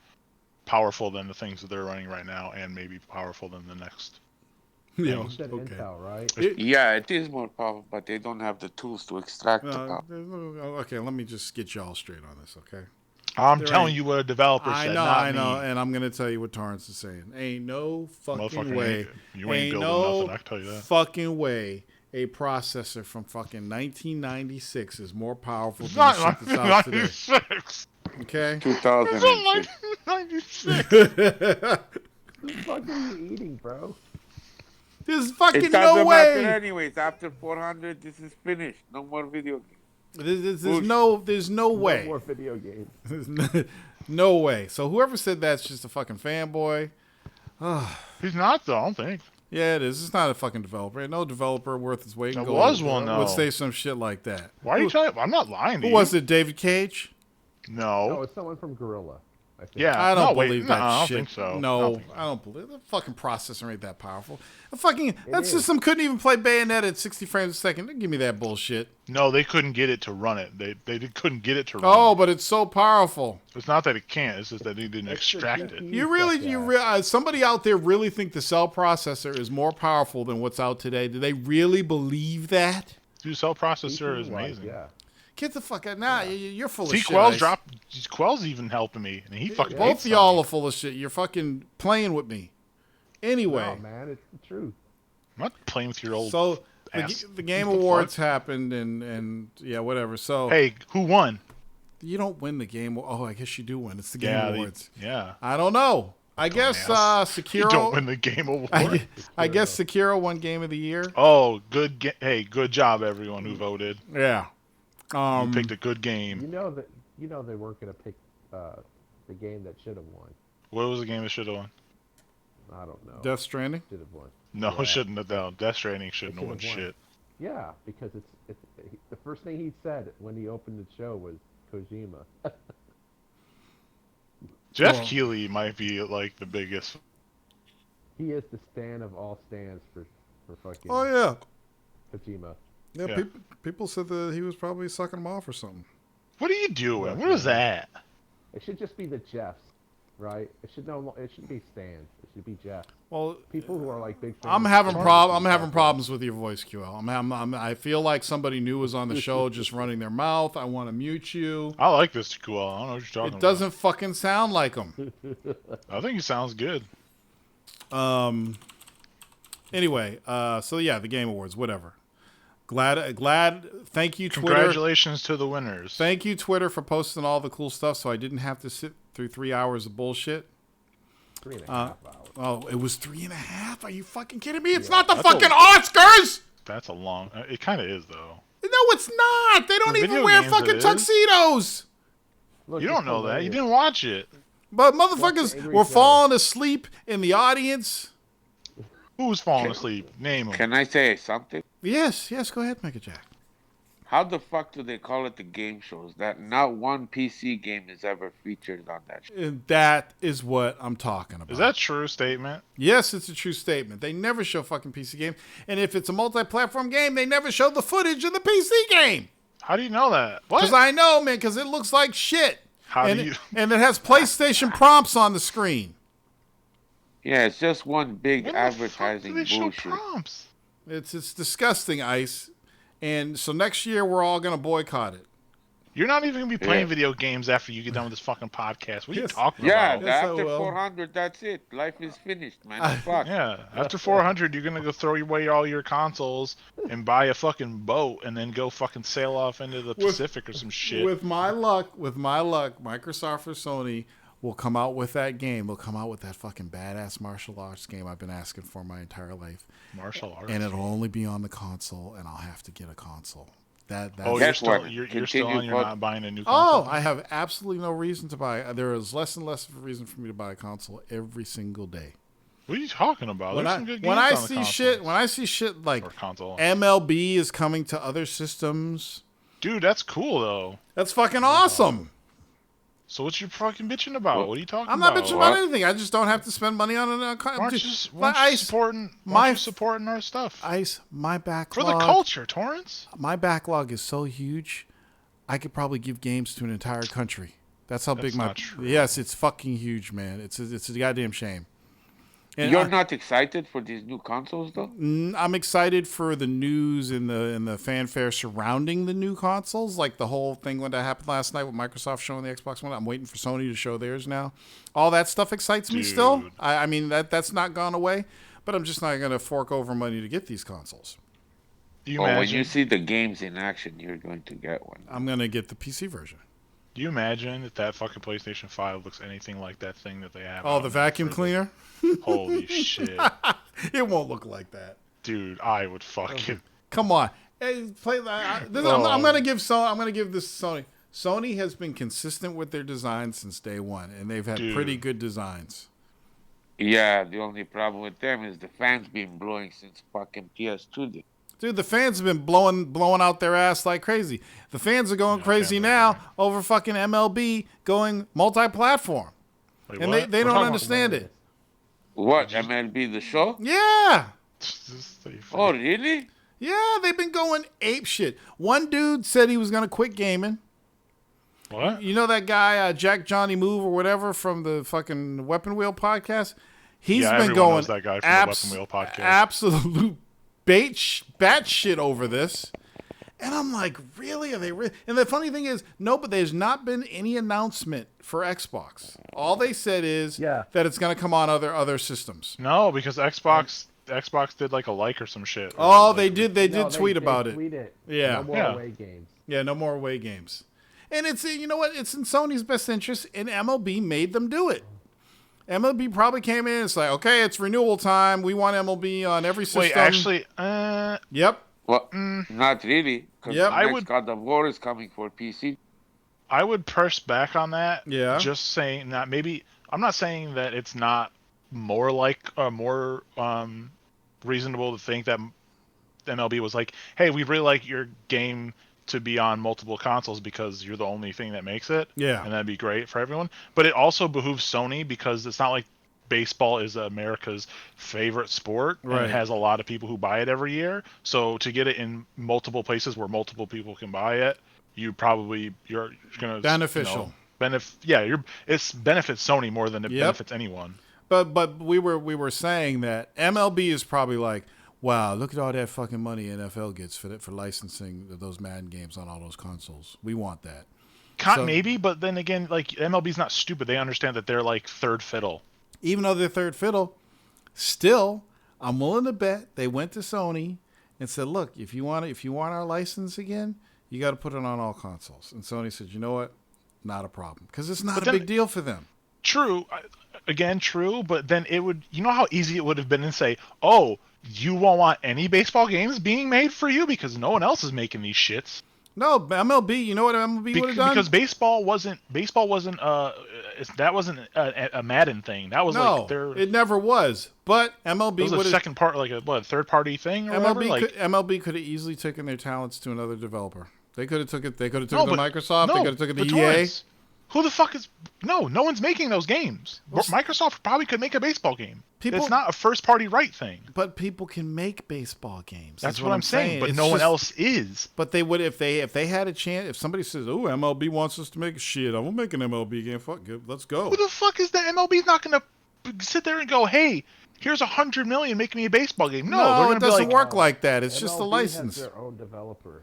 powerful than the things that they're running right now, and maybe powerful than the next. Yeah, You said Intel, right? Yeah, it is more powerful, but they don't have the tools to extract the power. Okay, let me just get y'all straight on this, okay? I'm telling you what a developer said. I know, and I'm gonna tell you what Torrance is saying. Ain't no fucking way. You ain't building nothing, I can tell you that. Fucking way a processor from fucking 1996 is more powerful than Not the shit that's out today. 1996. Okay? 2006. What the fuck are you eating, bro? There's fucking It doesn't no matter way. anyways. After 400, this is finished. No more video games. There's no way. No more video games. There's no way. So whoever said that's just a fucking fanboy. He's not, though, I don't think. Yeah, it is. It's not a fucking developer. Ain't no developer worth his weight in There gold was one, though. would say some shit like that. Why are you telling me? I'm not lying to Who you. was it? David Cage? No, it's someone from Gorilla. I think. Yeah. I don't No, wait, believe no, that I don't shit. think so. No, I don't believe the fucking processor ain't that powerful. That system couldn't even play Bayonetta at 60 frames a second. Don't give me that bullshit. No, they couldn't get it to run it. They couldn't get it to run Oh, it. but it's so powerful. It's not that it can't. It's just that they didn't extract it. You realize somebody out there really think the cell processor is more powerful than what's out today? Do they really believe that? Dude, cell processor is amazing. Yeah. Get the fuck out. Nah, you're full of See, shit. Quell's even helping me, and he fucking Both hates of y'all on are full of shit. You're fucking playing with me. Anyway. No, man, it's the truth. I'm not playing with your old. So ass. the Game What the Awards fuck? happened, and yeah, whatever. So Hey, who won? you don't win the game. Oh, I guess you do win. It's the Game Yeah, Awards. yeah. I don't know. I guess Sekiro. You don't win the game award. I guess Sekiro won Game of the Year. Oh, good. Hey, good job, everyone who voted. Yeah. You picked a good game. You know they weren't gonna pick the game that should have won. What was the game that should have won? I don't know. Death Stranding. Should have won. No, Yeah. it shouldn't have done. Death Stranding shouldn't have won should've won. shit. Yeah, because it's the first thing he said when he opened the show was Kojima. Jeff Well- Keighley might be like the biggest. He is the stan of all stans for fucking Oh yeah. Kojima. Yeah. Yeah. People said that he was probably sucking them off or something. What are you doing? What is that? It should just be the Jeffs, right? It should be stans. It should be Jeff. Well, People who are like big fans. I'm having problems with your voice, QL. I feel like somebody new was on the show just running their mouth. I want to mute you. I like this cool. I don't know what you're talking It doesn't fucking sound like him. about. I think he sounds good. Anyway, so yeah, the Game Awards, whatever. Glad. Thank you, Twitter. Congratulations to the winners. Thank you, Twitter, for posting all the cool stuff, so I didn't have to sit through 3 hours of bullshit. 3.5 hours. Oh, it was 3.5. Are you fucking kidding me? It's not the That's a- fucking Oscars. That's a long. It kind of is though. No, it's not. They don't For even video wear games, fucking it is. tuxedos. Look, You it's don't know that. You hilarious. didn't watch it. But Watch the motherfuckers Angry were Joe. falling asleep in the audience. Who's falling asleep? Name them. Can I say something? Yes, go ahead, Mega Jack. How the fuck do they call it the game shows? That not one PC game is ever featured on that show. And that is what I'm talking about. Is that a true statement? Yes, it's a true statement. They never show fucking PC games. And if it's a multi-platform game, they never show the footage of the PC game. How do you know that? What? Because I know, man, because it looks like shit. How and, do you? and it has PlayStation prompts on the screen. Yeah, it's just one big When the fuck advertising do they show bullshit. prompts? It's disgusting, Ice. And so next year we're all gonna boycott it. You're not even gonna be playing Yeah. video games after you get done with this fucking podcast. What are you Yes. talking Yeah, about? Yes, I after will. 400, that's it. Life is finished, man. Fuck. Yeah, after 400, you're gonna go throw away all your consoles and buy a fucking boat and then go fucking sail off into the Pacific or some shit. With my luck, Microsoft or Sony will come out with that game. They'll come out with that fucking badass martial arts game I've been asking for my entire life. Martial arts. And it'll only be on the console, and I'll have to get a console. That's Oh, Guess you're still what? you're still Continue on. You're for- not buying a new Oh, console. I have absolutely no reason to buy. There is less and less of a reason for me to buy a console every single day. What are you talking about? When There's I some good when games I on the see console. shit, when I see shit like Or console. MLB is coming to other systems, Dude, that's cool though. that's fucking awesome. So what you fucking bitching about? What are you talking I'm about? not bitching about anything. I just don't have to spend money on an Why aren't dude, you, my ice, supporting our stuff? ice, my For backlog. the culture, Torrance. My backlog is so huge, I could probably give games to an entire country. That's how big my. not true. Yes, it's fucking huge, man. It's a goddamn shame. And You're not excited for these new consoles, though? I'm excited for the news and the fanfare surrounding the new consoles, like the whole thing when that happened last night with Microsoft showing the Xbox One. I'm waiting for Sony to show theirs now. All that stuff excites me still. Dude. I mean that's not gone away, but I'm just not going to fork over money to get these consoles. Do you Or when imagine? you see the games in action, you're going to get one. I'm going to get the PC version. Do you imagine if that fucking PlayStation 5 looks anything like that thing that they have? Oh, out the now vacuum for cleaner? Holy shit, It won't look like that. dude! I would fucking. Come on. Hey, I'm going to give I'm going to give this to Sony. Sony has been consistent with their designs since day one, and they've had Dude. pretty good designs. Yeah, the only problem with them is the fans been blowing since fucking PS2 did. Dude, the fans have been blowing out their ass like crazy. The fans are going crazy fans now are over fucking MLB going multi-platform. Wait, And what? they We're don't talking understand it. What, MLB the show? Yeah. Oh, really? Yeah, they've been going ape shit. One dude said he was going to quit gaming. What? You know that guy, Jack Johnny Move or whatever from the fucking Weapon Wheel podcast? He's Yeah, been everyone going knows that guy from the Weapon Wheel podcast. absolute bat shit over this. And I'm like, really? Are they really? And the funny thing is, no, but there's not been any announcement for Xbox. All they said is Yeah. that it's going to come on other systems. No, because Xbox did like a like or some shit. Oh, Like, they did No, tweet about it. Tweet it. Yeah. No more Yeah. away games. Yeah, no more away games. And it's, you know what? It's in Sony's best interest, and MLB made them do it. MLB probably came in and it's like, okay, it's renewal time. We want MLB on every system. Wait, actually, Yep. Well, not really. Because Yep. I next would- God of War is coming for PC. I would purse back on that. Yeah. Just saying that maybe I'm not saying that it's not more reasonable to think that MLB was like, hey, we'd really like your game to be on multiple consoles because you're the only thing that makes it. Yeah. And that'd be great for everyone. But it also behooves Sony because it's not like baseball is America's favorite sport. And Right. it has a lot of people who buy it every year. So to get it in multiple places where multiple people can buy it, you're going to Beneficial. It's benefits Sony more than it Yep. benefits anyone. But we were saying that MLB is probably like, wow, look at all that fucking money NFL gets for licensing those Madden games on all those consoles. We want that. So- Maybe, but then again, like MLB's not stupid. They understand that they're like third fiddle. Even though they're third fiddle, still, I'm willing to bet they went to Sony and said, look, if you want our license again, you got to put it on all consoles. And Sony said, you know what? Not a problem. Because it's not But a then- big deal for them. True, but then it would, you know how easy it would have been to say, oh, you won't want any baseball games being made for you because no one else is making these shits. No, MLB, you know what MLB would have done? Because baseball wasn't that wasn't a Madden thing. That was No, like their it never was. But it MLB was a would have second part, like a third party thing or whatever. Like, MLB could have easily taken their talents to another developer. They could have took it. They could have No, taken it to but- Microsoft. no, They could have taken it but to EA. Torrance, who the fuck is no one's making those games. Microsoft probably could make a baseball game. People- It's not a first party right thing. But people can make baseball games. That's is what I'm saying. But It's no one just- else is. But they would if they had a chance. If somebody says, "Oh, MLB wants us to make shit, I'm gonna make an MLB game. Fuck it, let's go." Who the fuck is that? MLB's not gonna sit there and go, hey, here's $100 million, make me a baseball game. No, they're No, gonna it doesn't be like, work like that. It's just a MLB license. has their own developer.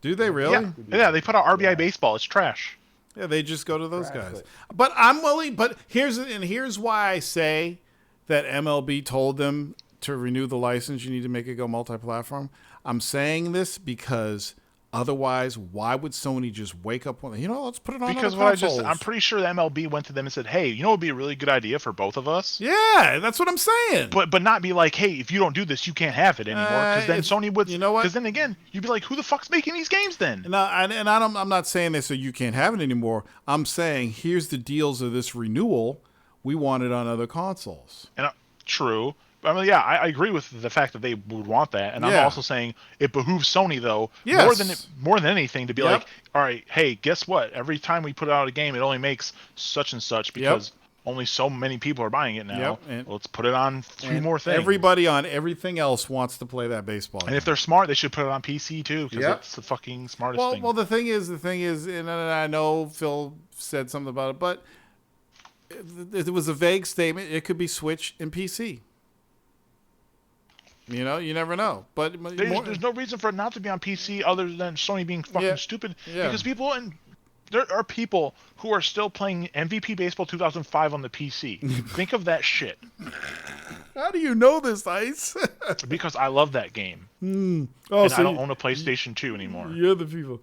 Do they really? yeah, they put out RBI Yeah. baseball. It's trash. Yeah, they just go to those Trash, guys. But I'm willing. But here's why I say that MLB told them to renew the license. You need to make it go multi-platform. I'm saying this because otherwise, why would Sony just wake up one? Let's put it on. Because other consoles. I'm pretty sure the MLB went to them and said, "Hey, what would be a really good idea for both of us?" Yeah, that's what I'm saying. But not be like, "Hey, if you don't do this, you can't have it anymore." Because then Sony would. You know what? Because then again, you'd be like, "Who the fuck's making these games then?" No, I'm not saying this so you can't have it anymore. I'm saying here's the deals of this renewal. We want it on other consoles. And true. I mean, yeah, I agree with the fact that they would want that, and I'm Yeah. also saying it behooves Sony though Yes. more than anything to be Yep. like, all right, hey, guess what? Every time we put out a game, it only makes such and such because only so many people are buying it now. Yep. And- Let's put it on three And more things. Everybody on everything else wants to play that baseball. And if they're smart, they should put it on PC too, because Yep. it's the fucking smartest thing. Well, the thing is, and I know Phil said something about it, but it was a vague statement. It could be Switch and PC. You never know. But There's no reason for it not to be on PC other than Sony being fucking stupid. Yeah. Because there are people who are still playing MVP Baseball 2005 on the PC. Think of that shit. How do you know this, Ice? Because I love that game. Oh, And I don't own a PlayStation 2 anymore. You're the people.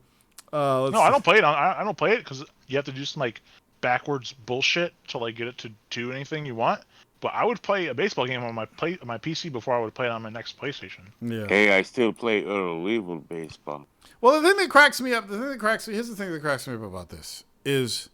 No, I don't play it. I don't play it because you have to do some like backwards bullshit to like get it to do anything you want. But I would play a baseball game on my PC before I would play it on my next PlayStation. Yeah. Hey, I still play Earl baseball. Well, the thing that cracks me up. Here's the thing that cracks me up about this is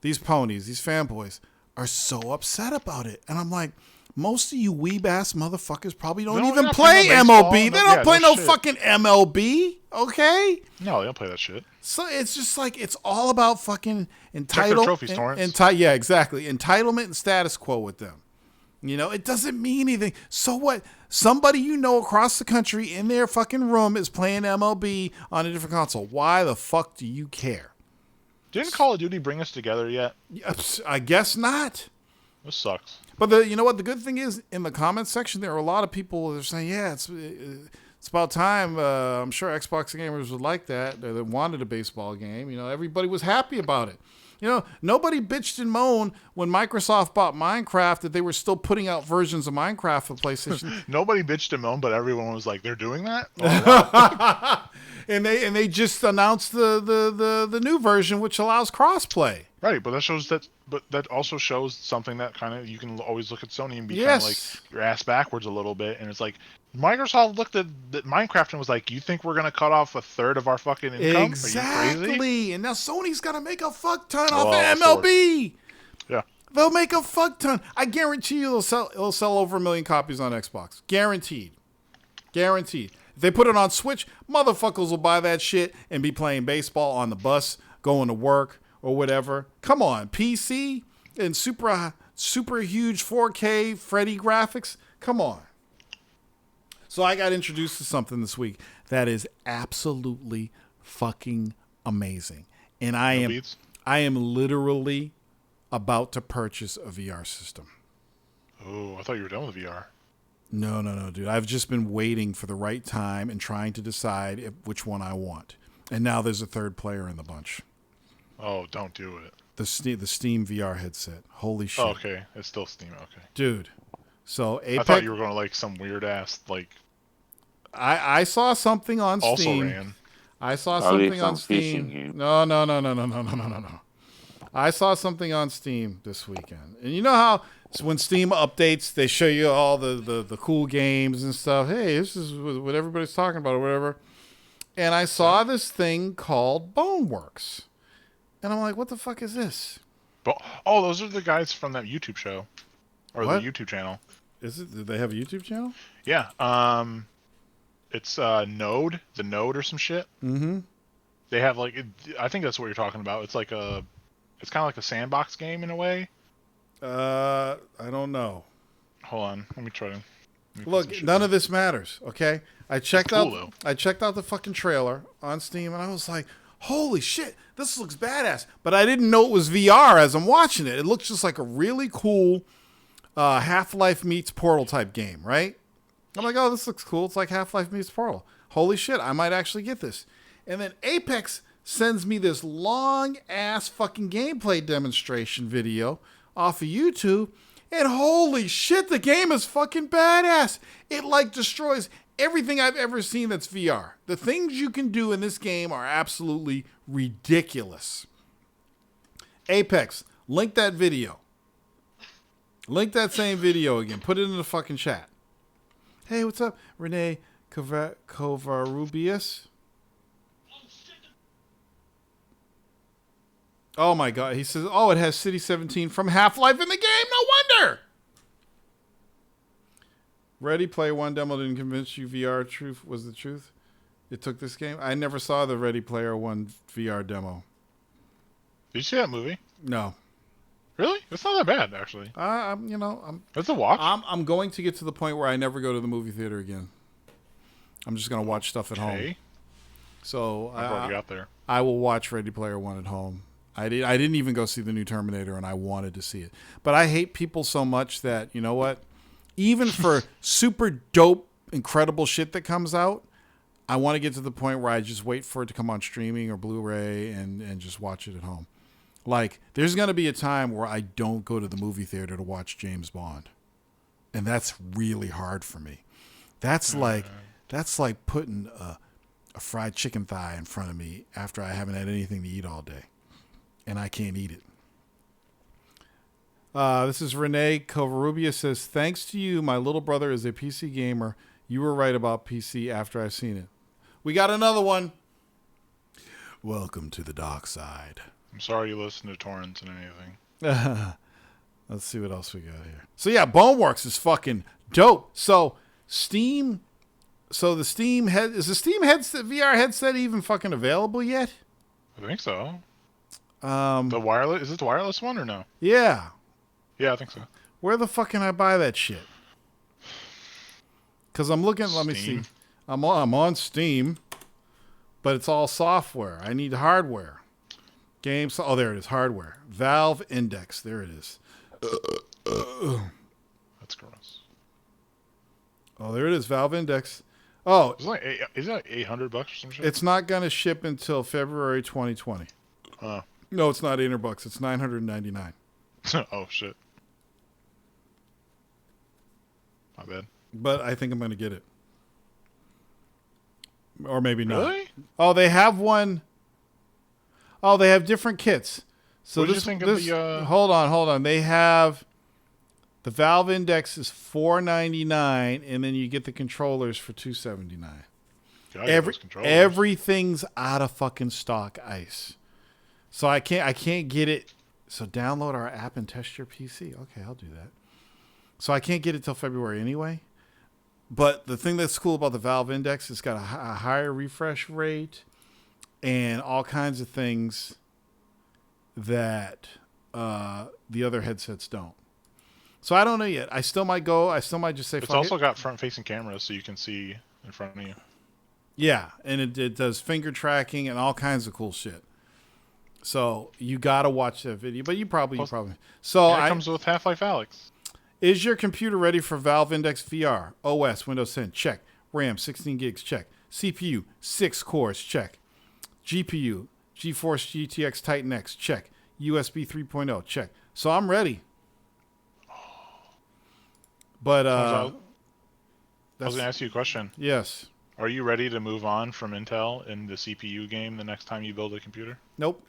these ponies, these fanboys, are so upset about it, and I'm like, most of you weeb ass motherfuckers probably don't No, even not play baseball. MLB. They No, don't yeah, play no no shit. fucking MLB. Okay. No, they don't play that shit. So it's just like it's all about fucking their entitlement. trophies, Torrance. Yeah, exactly. Entitlement and status quo with them. It doesn't mean anything. So what? Somebody across the country in their fucking room is playing MLB on a different console. Why the fuck do you care? Didn't Call of Duty bring us together yet? I guess not. This sucks. But you know what? The good thing is, in the comments section, there are a lot of people that are saying, "Yeah, it's about time." I'm sure Xbox gamers would like that. They wanted a baseball game. Everybody was happy about it. Nobody bitched and moaned when Microsoft bought Minecraft that they were still putting out versions of Minecraft for PlayStation. Nobody bitched and moaned, but everyone was like, "They're doing that." Oh, wow. and they just announced the new version, which allows crossplay. Right, but that also shows something that kind of you can always look at Sony and be kind Yes. of like your ass backwards a little bit, and it's like Microsoft looked at Minecraft and was like, "You think we're gonna cut off a third of our fucking income? Are you crazy?" Exactly. And now Sony's gonna make a fuck ton off Oh, of MLB. Yeah. They'll make a fuck ton. I guarantee you it'll sell over 1 million copies on Xbox. Guaranteed. If they put it on Switch, motherfuckers will buy that shit and be playing baseball on the bus, going to work or whatever. Come on, PC and super huge 4K Freddy graphics. Come on. So I got introduced to something this week that is absolutely fucking amazing. And I am literally about to purchase a VR system. Oh, I thought you were done with VR. No, dude. I've just been waiting for the right time and trying to decide which one I want. And now there's a third player in the bunch. Oh, don't do it. The Steam VR headset. Holy shit. Oh, okay, it's still Steam. Okay. Dude. So Apex, I thought you were going to like some weird ass like. I saw something on Also Steam. ran. I saw Probably something on some phishing Steam. game. No. I saw something on Steam this weekend. And you know how when Steam updates, they show you all the cool games and stuff. Hey, this is what everybody's talking about or whatever. And I saw this thing called Boneworks. And I'm like, what the fuck is this? Oh, those are the guys from that YouTube show. Or What? the YouTube channel. Is it? Do they have a YouTube channel? Yeah. It's Node, the Node or some shit. Mm-hmm. They have like, I think that's what you're talking about. It's kind of like a sandbox game in a way. I don't know. Hold on, let me try to. Look, none of this matters, okay? I checked cool, out though. I checked out the fucking trailer on Steam and I was like, holy shit, this looks badass. But I didn't know it was VR as I'm watching it. It looks just like a really cool Half-Life meets Portal type game, right? I'm like, oh, this looks cool. It's like Half-Life meets Portal. Holy shit, I might actually get this. And then Apex sends me this long-ass fucking gameplay demonstration video off of YouTube. And holy shit, the game is fucking badass. It like destroys everything I've ever seen that's VR. The things you can do in this game are absolutely ridiculous. Apex, link that video. Link that same video again. Put it in the fucking chat. Hey, what's up? Renee Covarrubias. Oh my god. He says, oh, it has City 17 from Half-Life in the game. No wonder. Ready Player One demo didn't convince you VR truth was the truth. It took this game. I never saw the Ready Player One VR demo. Did you see that movie? No. Really? It's not that bad, actually. It's a watch. I'm going to get to the point where I never go to the movie theater again. I'm just going to watch stuff at home. So I've already got there. I will watch Ready Player One at home. I didn't even go see the new Terminator, and I wanted to see it. But I hate people so much that, you know what? Even for super dope, incredible shit that comes out, I want to get to the point where I just wait for it to come on streaming or Blu-ray and just watch it at home. Like, there's going to be a time where I don't go to the movie theater to watch James Bond. And that's really hard for me. That's like putting a fried chicken thigh in front of me after I haven't had anything to eat all day. And I can't eat it. This is Renee Covarrubia says, thanks to you, my little brother is a PC gamer. You were right about PC after I've seen it. We got another one. Welcome to the dark side. I'm sorry you listen to torrents and anything. Let's see what else we got here. So yeah, Boneworks is fucking dope. So Steam, the Steam is the Steam headset VR headset even fucking available yet? I think so. The wireless, is it the wireless one or no? Yeah. Yeah, I think so. Where the fuck can I buy that shit? Because I'm looking, let me see. I'm on Steam, but it's all software. I need hardware. Games. Oh, there it is. Hardware. Valve Index. There it is. That's gross. Oh, there it is. Valve Index. Oh, is it like $800 or some shit? It's not going to ship until February 2020. No, it's not $800. It's $999. Oh shit. My bad. But I think I'm going to get it. Or maybe not. Really? Oh, they have one. Oh, they have different kits. So what did you think of the? Hold on. They have the Valve Index is $499, and then you get the controllers for $279. Everything's out of fucking stock, ice. So I can't get it. So download our app and test your PC. Okay, I'll do that. So I can't get it till February anyway. But the thing that's cool about the Valve Index, it's got a higher refresh rate and all kinds of things that the other headsets don't. So I don't know yet. I still might go. I still might just say. It's also got front-facing cameras, so you can see in front of you. Yeah, and it does finger tracking and all kinds of cool shit. So you gotta watch that video, but you probably. So it comes with Half-Life Alyx. Is your computer ready for Valve Index VR? OS, Windows 10, check. RAM, 16 gigs, check. CPU, 6 cores, check. GPU, GeForce GTX Titan X, check. USB 3.0, check. So I'm ready. But I was going to ask you a question. Yes. Are you ready to move on from Intel in the CPU game the next time you build a computer? Nope.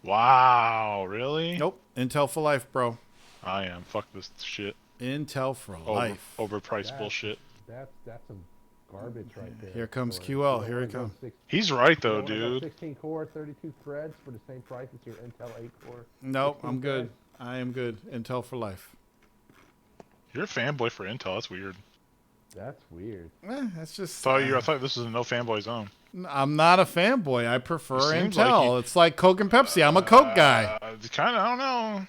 Wow, really? Nope. Intel for life, bro. I am. Fuck this shit. Intel for life. Overpriced bullshit. That's some garbage right there. Here comes QL. Here he comes. He's right though, dude. 16 core, 32 threads for the same price as your Intel 8 core. Nope, I'm good. I am good. Intel for life. You're a fanboy for Intel. That's weird. That's weird. That's just. I thought this was a no fanboy zone. I'm not a fanboy. I prefer Intel. It's like Coke and Pepsi. I'm a Coke guy. Kind of. I don't know.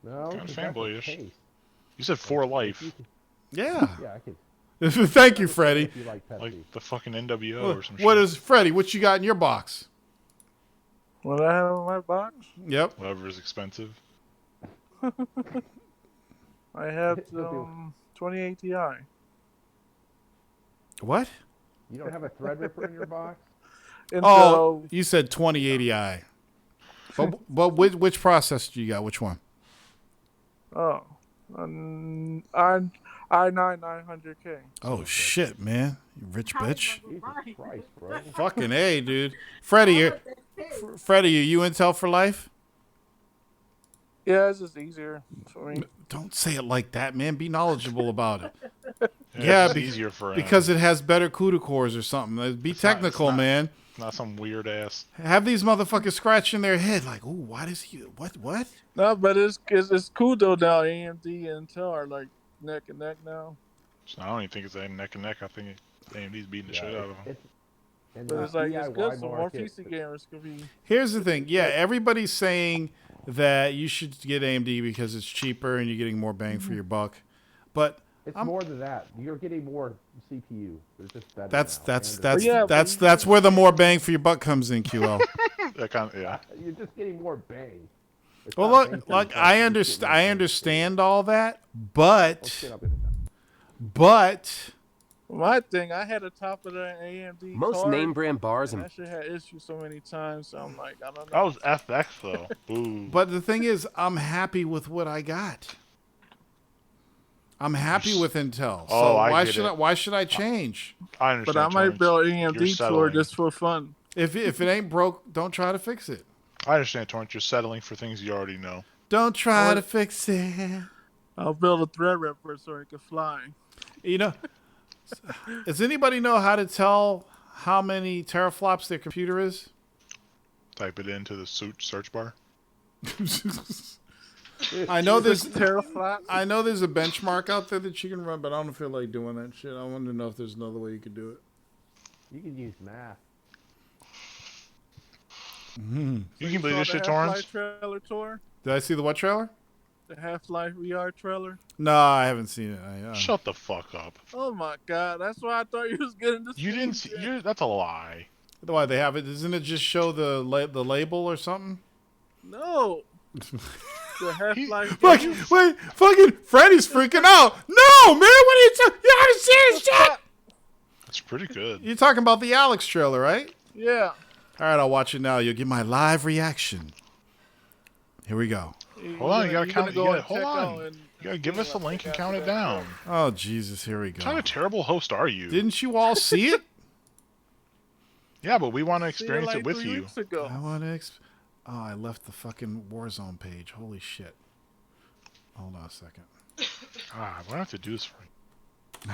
No, kind of fanboyish. You said for life. Yeah. Yeah, I could. Thank you, Freddie. You like Pepsi. Like the fucking NWO or some shit. What is Freddie? What you got in your box? What I have in my box? Yep. Whatever is expensive. I have It'll be- 28 Ti. What? You don't have a Threadripper in your box? Oh, Intel. you said 2080i. But which processor do you got? Which one? Oh, I9 900K. Oh shit, man, you rich bitch. Jesus Christ, bro. Fucking A, dude. Freddie, Freddie, are you Intel for life? Yeah, it's just easier for me. Don't say it like that, man. Be knowledgeable about it. Yeah, it's be- easier for him. Because it has better CUDA cores or something. Be technical, man. Not some weird ass. Have these motherfuckers scratching their head like, ooh, why does he? What? No, but it's cool though. Now AMD and Intel are like neck and neck now. So I don't even think it's neck and neck. I think AMD's beating the shit out of him. And But the it's like it's DIY good, so more market- PC gamers could be. Here's the thing. Yeah, everybody's saying that you should get AMD because it's cheaper and you're getting more bang for your buck. But It's more than that. You're getting more CPU. They're just better that's where the more bang for your buck comes in, QL. That kind of, yeah. You're just getting more bang. It's Well, not bang look, for your like buck, I you're just getting more bang. understand all that, Let's get but up in it. My thing, I had a top of the AMD. Most card, name brand bars and and that shit had issues so many times. So I'm like, I don't know. That was FX though. Boo. but the thing is, I'm happy with what I got. I'm happy with Intel. So Oh, I why get should it. why should I change? I understand. But I might Torrance. build You're AMD core settling. just for fun. If it ain't broke, don't try to fix it. I understand, Torrance. You're settling for things you already know. Don't try to fix it. I'll build a Threadripper so it can fly. You know, does anybody know how to tell how many teraflops their computer is? Type it into the search bar. I know there's Teraflops. I know there's a benchmark out there that you can run, but I don't feel like doing that shit. I want to know if there's another way you could do it. You can use math. You can believe this shit, Torrance. Trailer tour. Did I see the what trailer? The Half-Life VR trailer. No, I haven't seen it. Shut the fuck up. Oh my god, that's why I thought you was getting this. You didn't see. That's a lie. Why they have it? Doesn't it just show the label or something? No. The Half-Life. Wait, fucking Freddy's freaking out. No, man, what are you talking? You haven't seen this shit? That's pretty good. You're talking about the Alex trailer, right? Yeah. All right, I'll watch it now. You'll get my live reaction. Here we go. Hold on, you gotta count. Go and Hold check on. out and- You gotta give us a link and count it down. Oh, Jesus, here we What kind go. of terrible host are you? Didn't you all see it? Yeah, but we want to See experience like it with 3 you. weeks ago. I want to. Oh, I left the fucking Warzone page. Holy shit. Hold on a second. Ah, why do I have to do this for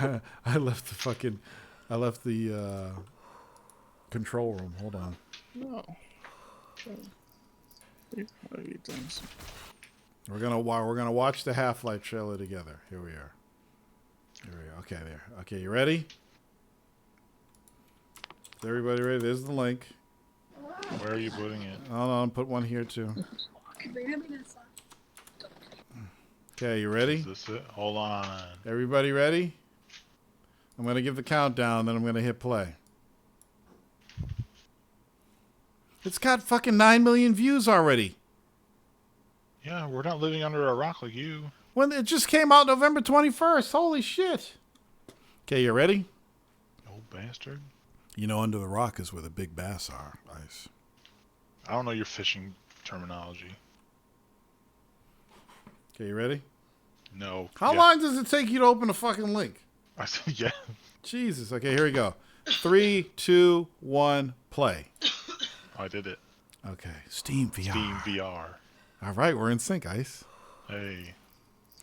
you? I left the control room. Hold on. No. Maybe things. We're gonna watch the Half-Life trailer together. Here we are. Okay, there. Okay, you ready? Is everybody ready? There's the link. Where are you putting it? Hold on, put one here too. Okay, you ready? Is this it? Hold on. Everybody ready? I'm gonna give the countdown, then I'm gonna hit play. It's got fucking 9 million views already. Yeah, we're not living under a rock like you. When it just came out November 21st. Holy shit. Okay, you ready? Old bastard. You know, under the rock is where the big bass are. Ice. I don't know your fishing terminology. Okay, you ready? No. How Yeah. long does it take you to open a fucking link? I said, yeah. Jesus. Okay, here we go. 3, 2, 1, play. I did it. Okay. Steam VR. Steam VR. All right, we're in sync, Ice. Hey.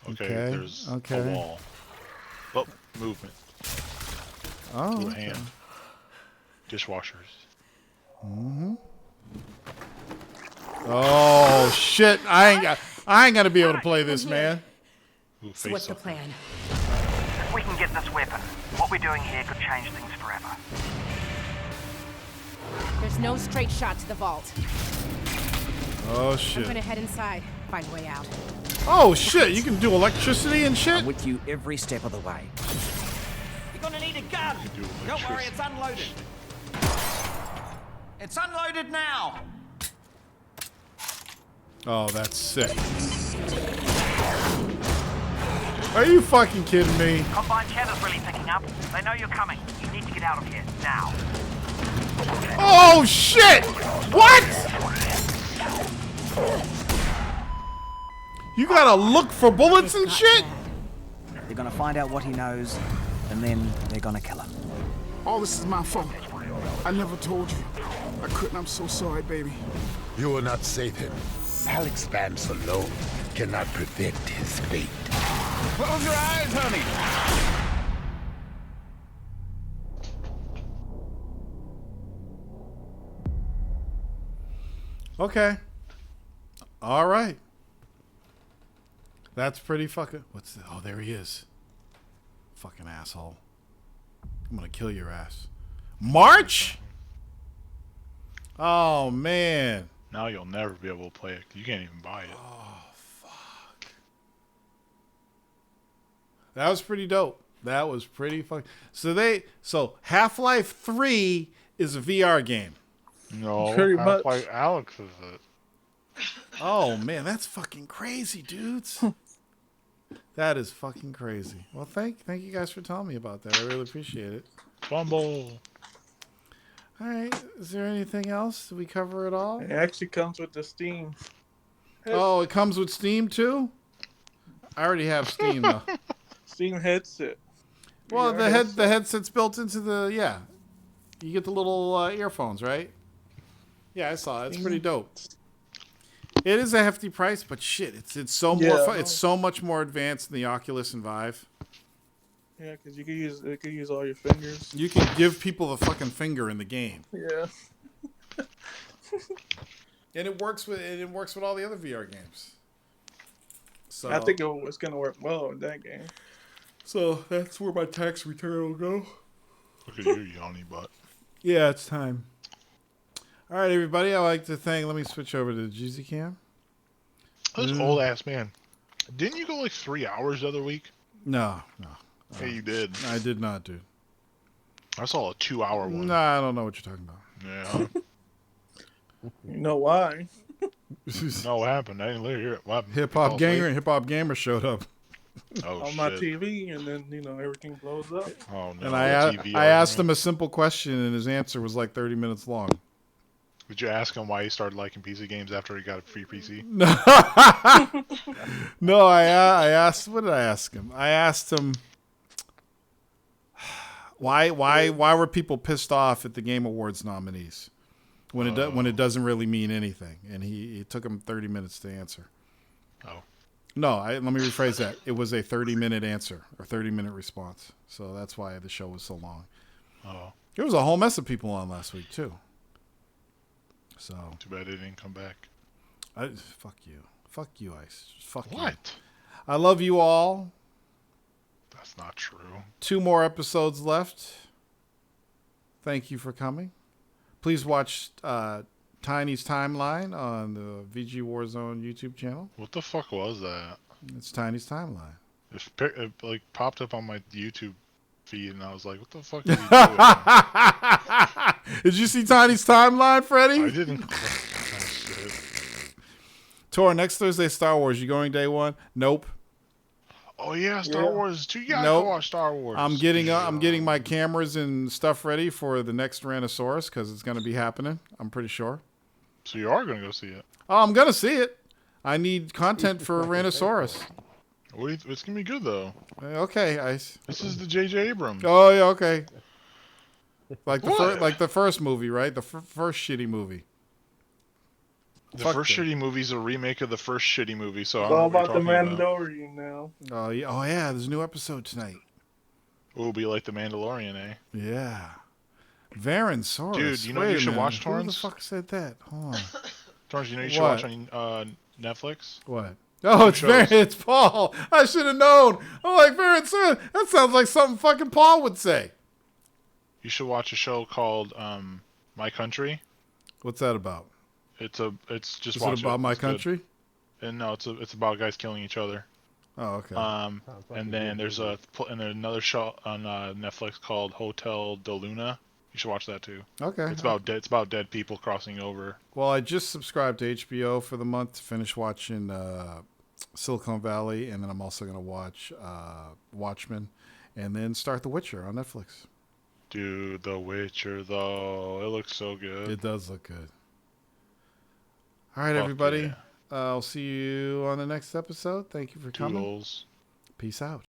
Okay, Okay, there's okay. a wall. Oh, movement. Oh, Blue okay. hand. Dishwashers. Oh shit! I ain't gonna be able to play this, man. Ooh, So what's the face plan? If we can get this weapon, what we're doing here could change things forever. There's no straight shot to the vault. Oh I'm shit! gonna head inside, find a way out. Oh shit! You can do electricity and shit. I'm with you every step of the way. You're gonna need a gun! do Don't worry, it's unloaded. It's unloaded now! Oh, that's sick. Are you fucking kidding me? Combined cheddar's really picking up. They know you're coming. You need to get out of here, now. Oh, shit! What? You gotta look for bullets and shit? They're gonna find out what he knows, and then they're gonna kill him. All this is my fault. I never told you. I couldn't. I'm so sorry, baby. You will not save him. Alex Vance alone cannot prevent his fate. Close your eyes, honey. Okay. All right. That's pretty fucking... What's the... Oh, there he is. Fucking asshole. I'm gonna kill your ass. March? Oh, man. Now you'll never be able to play it. You can't even buy it. Oh, fuck. That was pretty dope. That was pretty fucking... So Half-Life 3 is a VR game. No, Pretty much. like Alex is it. Oh, man, that's fucking crazy, dudes. That is fucking crazy. Well, thank you guys for telling me about that. I really appreciate it. Fumble. All right. Is there anything else? Did we cover it all? It actually comes with the Steam. Oh, it comes with Steam too? I already have Steam though. Steam headset. Well, VR the headset's built into the You get the little earphones, right? Yeah, I saw it. It's pretty dope. It is a hefty price, but shit, it's so it's so much more advanced than the Oculus and Vive. Yeah, because you can use all your fingers. You can give people the fucking finger in the game. Yeah. And it works with all the other VR games. So I think it's gonna work well in that game. So that's where my tax return will go. Look at you, yawny butt. Yeah, it's time. All right, everybody. I'd like to thank. Let me switch over to the Jeezy Cam. This old ass man. Didn't you go like 3 hours the other week? No. Yeah, you did. I did not, dude. I saw a 2-hour one. Nah, I don't know what you're talking about. Yeah. You know why? No, what happened? I didn't hear it. What happened? Hip Hop Gamer showed up. Oh, on my TV, and then everything blows up. Oh no! And I asked him a simple question, and his answer was like 30 minutes long. Did you ask him why he started liking PC games after he got a free PC? No, I asked. What did I ask him? I asked him why were people pissed off at the Game Awards nominees when it doesn't really mean anything, and it took him 30 minutes to answer. Oh. No, let me rephrase that. It was a 30-minute answer or 30-minute response. So that's why the show was so long. Oh. There was a whole mess of people on last week too. So Too bad it didn't come back. Fuck you, Ice. Fuck you. What? I love you all. That's not true. 2 more episodes left. Thank you for coming. Please watch Tiny's Timeline on the VG Warzone YouTube channel. What the fuck was that? It's Tiny's Timeline. It like popped up on my YouTube feed, and I was like, "What the fuck is he doing?" Did you see Tiny's Timeline, Freddie? I didn't. Oh, shit. Tor, next Thursday, Star Wars. You going day one? Nope. Oh yeah, Star Wars too. You gotta Nope. watch Star Wars. I'm getting my cameras and stuff ready for the next Tyrannosaurus because it's going to be happening. I'm pretty sure. So you are gonna go see it? Oh, I'm gonna see it. I need content for Tyrannosaurus. It's gonna be good though. Okay, Ice. This is the J.J. Abrams. Oh yeah, okay. Like What? like the first movie, right? The first shitty movie. The Fuck first them. shitty movie is a remake of the first shitty movie. So I It's don't know all what about the you're talking about. Mandalorian now. Oh yeah. There's a new episode tonight. It'll be like the Mandalorian, eh? Yeah. Varansaurus. Dude, you know Wait you a should minute. watch Who the Torrance? fuck said that? Hold on. Torrance, you know you should What? watch on Netflix? What? Oh, it's shows. It's Paul. I should have known. I'm like, Varansaurus. That sounds like something fucking Paul would say. You should watch a show called My Country. What's that about? It's just Is watch it about my It's good. country? And no, it's about guys killing each other. Oh, okay. And then there's another show on Netflix called Hotel de Luna. You should watch that too. Okay. It's about dead people crossing over. Well, I just subscribed to HBO for the month to finish watching Silicon Valley, and then I'm also going to watch Watchmen, and then start The Witcher on Netflix. Dude, The Witcher, though. It looks so good. It does look good. All right, Fuck everybody. yeah. I'll see you on the next episode. Thank you for coming. Toodles. Peace out.